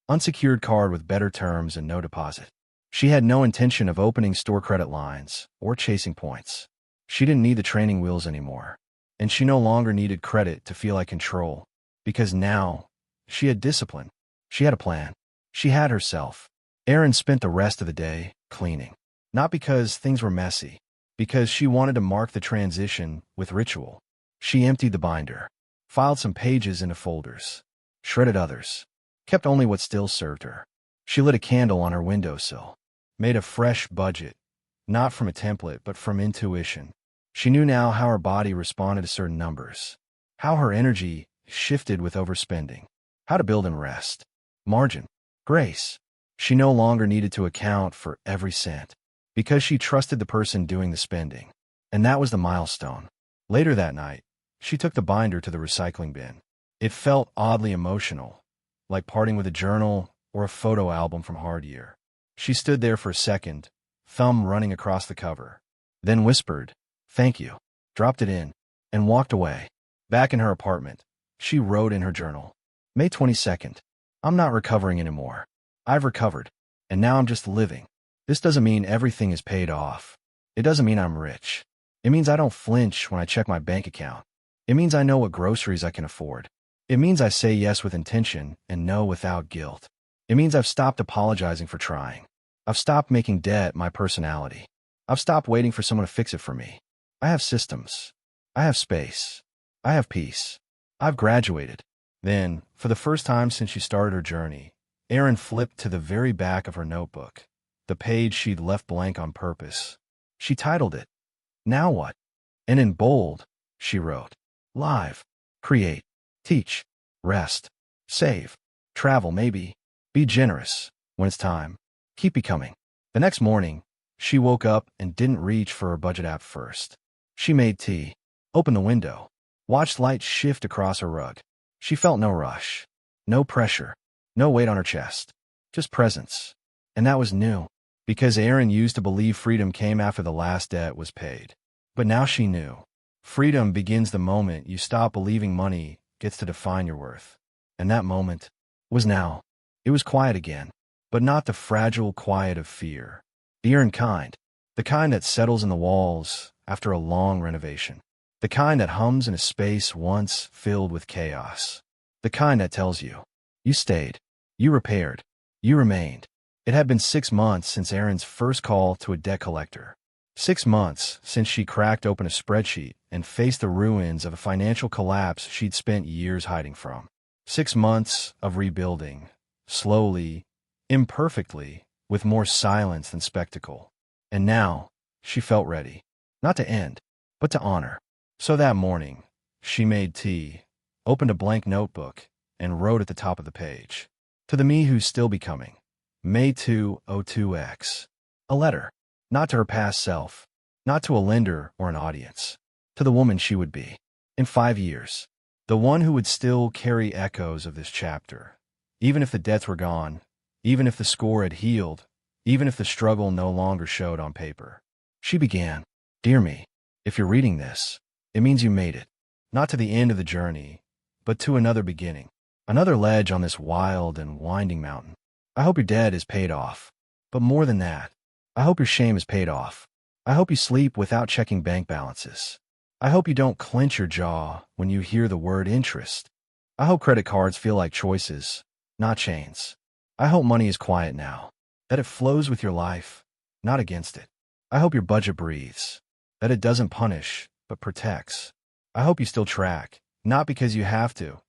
A: unsecured card with better terms and no deposit. She had no intention of opening store credit lines or chasing points. She didn't need the training wheels anymore. And she no longer needed credit to feel like control. Because now, she had discipline. She had a plan. She had herself. Erin spent the rest of the day cleaning. Not because things were messy, because she wanted to mark the transition with ritual. She emptied the binder, filed some pages into folders, shredded others, kept only what still served her. She lit a candle on her windowsill, made a fresh budget, Not from a template, but from intuition. She knew now how her body responded to certain numbers, how her energy shifted with overspending, how to build in rest, margin, grace. She no longer needed to account for every cent because she trusted the person doing the spending. And that was the milestone. Later that night, she took the binder to the recycling bin. It felt oddly emotional, like parting with a journal or a photo album from hard year. She stood there for a second, thumb running across the cover, then whispered, "Thank you," dropped it in, and walked away. Back in her apartment, she wrote in her journal, May 22nd, I'm not recovering anymore. I've recovered, and now I'm just living. This doesn't mean everything is paid off. It doesn't mean I'm rich. It means I don't flinch when I check my bank account. It means I know what groceries I can afford. It means I say yes with intention and no without guilt. It means I've stopped apologizing for trying. I've stopped making debt my personality. I've stopped waiting for someone to fix it for me. I have systems. I have space. I have peace. I've graduated. Then, for the first time since she started her journey, Erin flipped to the very back of her notebook, the page she'd left blank on purpose. She titled it, Now What? And in bold, she wrote, Live, create, teach, rest, save, travel maybe, be generous when it's time, keep becoming. The next morning, she woke up and didn't reach for her budget app first. She made tea, opened the window, watched light shift across her rug. She felt no rush, no pressure, no weight on her chest, just presence. And that was new, because Erin used to believe freedom came after the last debt was paid. But now she knew. Freedom begins the moment you stop believing money gets to define your worth. And that moment was now. It was quiet again, but not the fragile quiet of fear. The Erin kind, the kind that settles in the walls after a long renovation. The kind that hums in a space once filled with chaos. The kind that tells you, you stayed, you repaired, you remained. It had been 6 months since Erin's first call to a debt collector. 6 months since she cracked open a spreadsheet and faced the ruins of a financial collapse she'd spent years hiding from. 6 months of rebuilding, slowly, imperfectly, with more silence than spectacle. And now, she felt ready, not to end, but to honor. So that morning, she made tea, opened a blank notebook, and wrote at the top of the page, To the me who's still becoming, May 2002X. A letter, not to her past self, not to a lender or an audience, to the woman she would be in 5 years, the one who would still carry echoes of this chapter, even if the debts were gone, even if the score had healed, even if the struggle no longer showed on paper. She began, Dear me, if you're reading this, it means you made it, not to the end of the journey, but to another beginning, another ledge on this wild and winding mountain. I hope your debt is paid off, but more than that, I hope your shame is paid off. I hope you sleep without checking bank balances. I hope you don't clench your jaw when you hear the word interest. I hope credit cards feel like choices, not chains. I hope money is quiet now, that it flows with your life, not against it. I hope your budget breathes, that it doesn't punish, but protects. I hope you still track, not because you have to,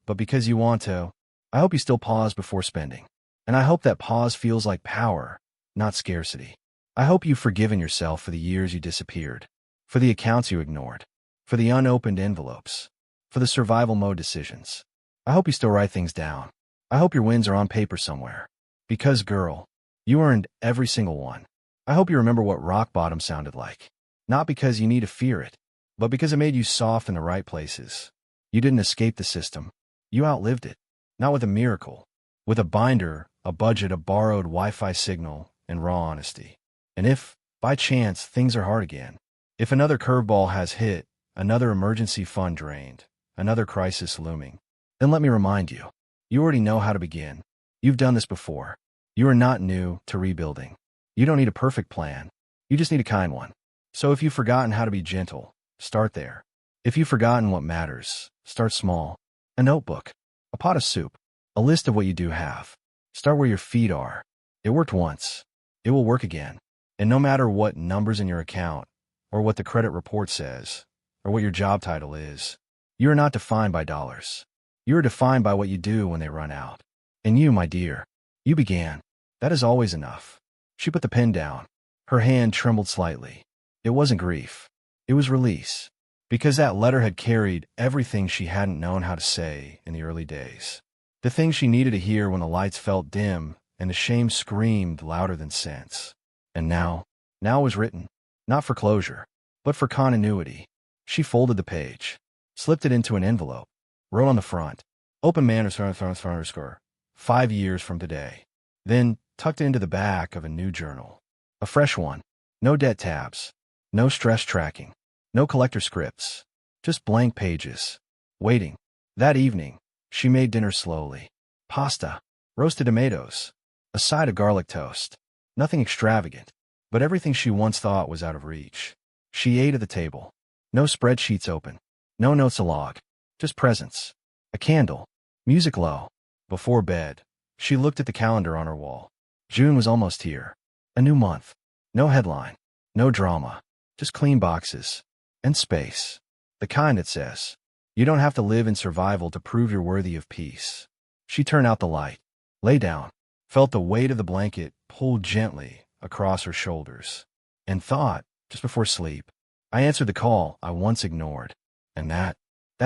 A: but because you want to. I hope you still pause before spending. And I hope that pause feels like power, not scarcity. I hope you've forgiven yourself for the years you disappeared, for the accounts you ignored, for the unopened envelopes, for the survival mode decisions. I hope you still write things down. I hope your wins are on paper somewhere. Because, girl, you earned every single one. I hope you remember what rock bottom sounded like. Not because you need to fear it, but because it made you soft in the right places. You didn't escape the system. You outlived it. Not with a miracle. With a binder, a budget, a borrowed Wi-Fi signal, and raw honesty. And if, by chance, things are hard again, if another curveball has hit, another emergency fund drained, another crisis looming, then let me remind you, you already know how to begin. You've done this before. You are not new to rebuilding. You don't need a perfect plan. You just need a kind one. So if you've forgotten how to be gentle, start there. If you've forgotten what matters, start small. A notebook, a pot of soup, a list of what you do have. Start where your feet are. It worked once. It will work again. And no matter what numbers in your account, or what the credit report says, or what your job title is, you are not defined by dollars. You are defined by what you do when they run out. And you, my dear, you began. That is always enough. She put the pen down, Her hand trembled slightly. It wasn't grief. It was release. Because that letter had carried everything she hadn't known how to say in the early days. The things she needed to hear when the lights felt dim and the shame screamed louder than sense. And now it was written. Not for closure, but for continuity. She folded the page, slipped it into an envelope, wrote on the front, "Open manners _ 5 years from today." Then tucked it into the back of a new journal. A fresh one. No debt tabs. No stress tracking. No collector scripts. Just blank pages. Waiting. That evening, she made dinner slowly. Pasta. Roasted tomatoes. A side of garlic toast. Nothing extravagant, but everything she once thought was out of reach. She ate at the table. No spreadsheets open. No notes to log. Just presence. A candle. Music low. Before bed, she looked at the calendar on her wall. June was almost here. A new month. No headline. No drama. Just clean boxes. And space. The kind that says, you don't have to live in survival to prove you're worthy of peace. She turned out the light. Lay down. Felt the weight of the blanket pulled gently across her shoulders. And thought, just before sleep, I answered the call I once ignored. And that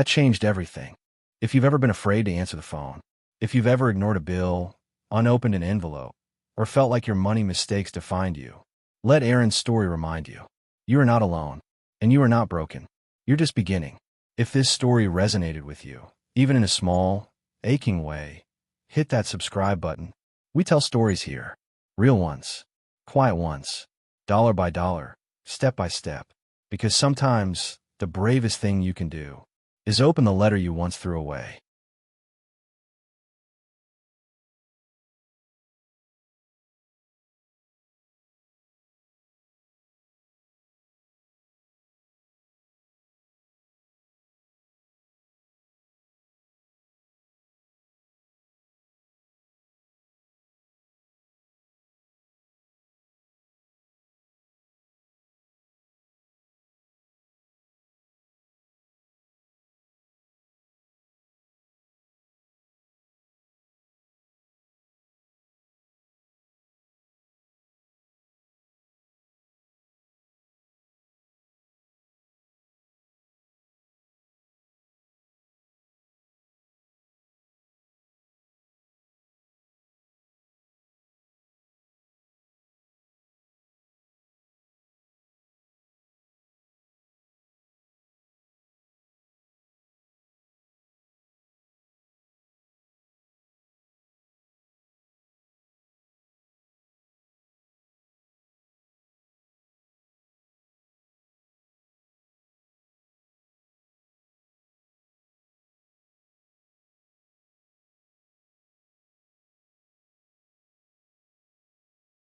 A: changed everything. If you've ever been afraid to answer the phone, if you've ever ignored a bill, unopened an envelope, or felt like your money mistakes defined you, let Erin's story remind you. You are not alone, and you are not broken. You're just beginning. If this story resonated with you, even in a small, aching way, hit that subscribe button. We tell stories here. Real ones. Quiet ones. Dollar by dollar. Step by step. Because sometimes the bravest thing you can do is open the letter you once threw away.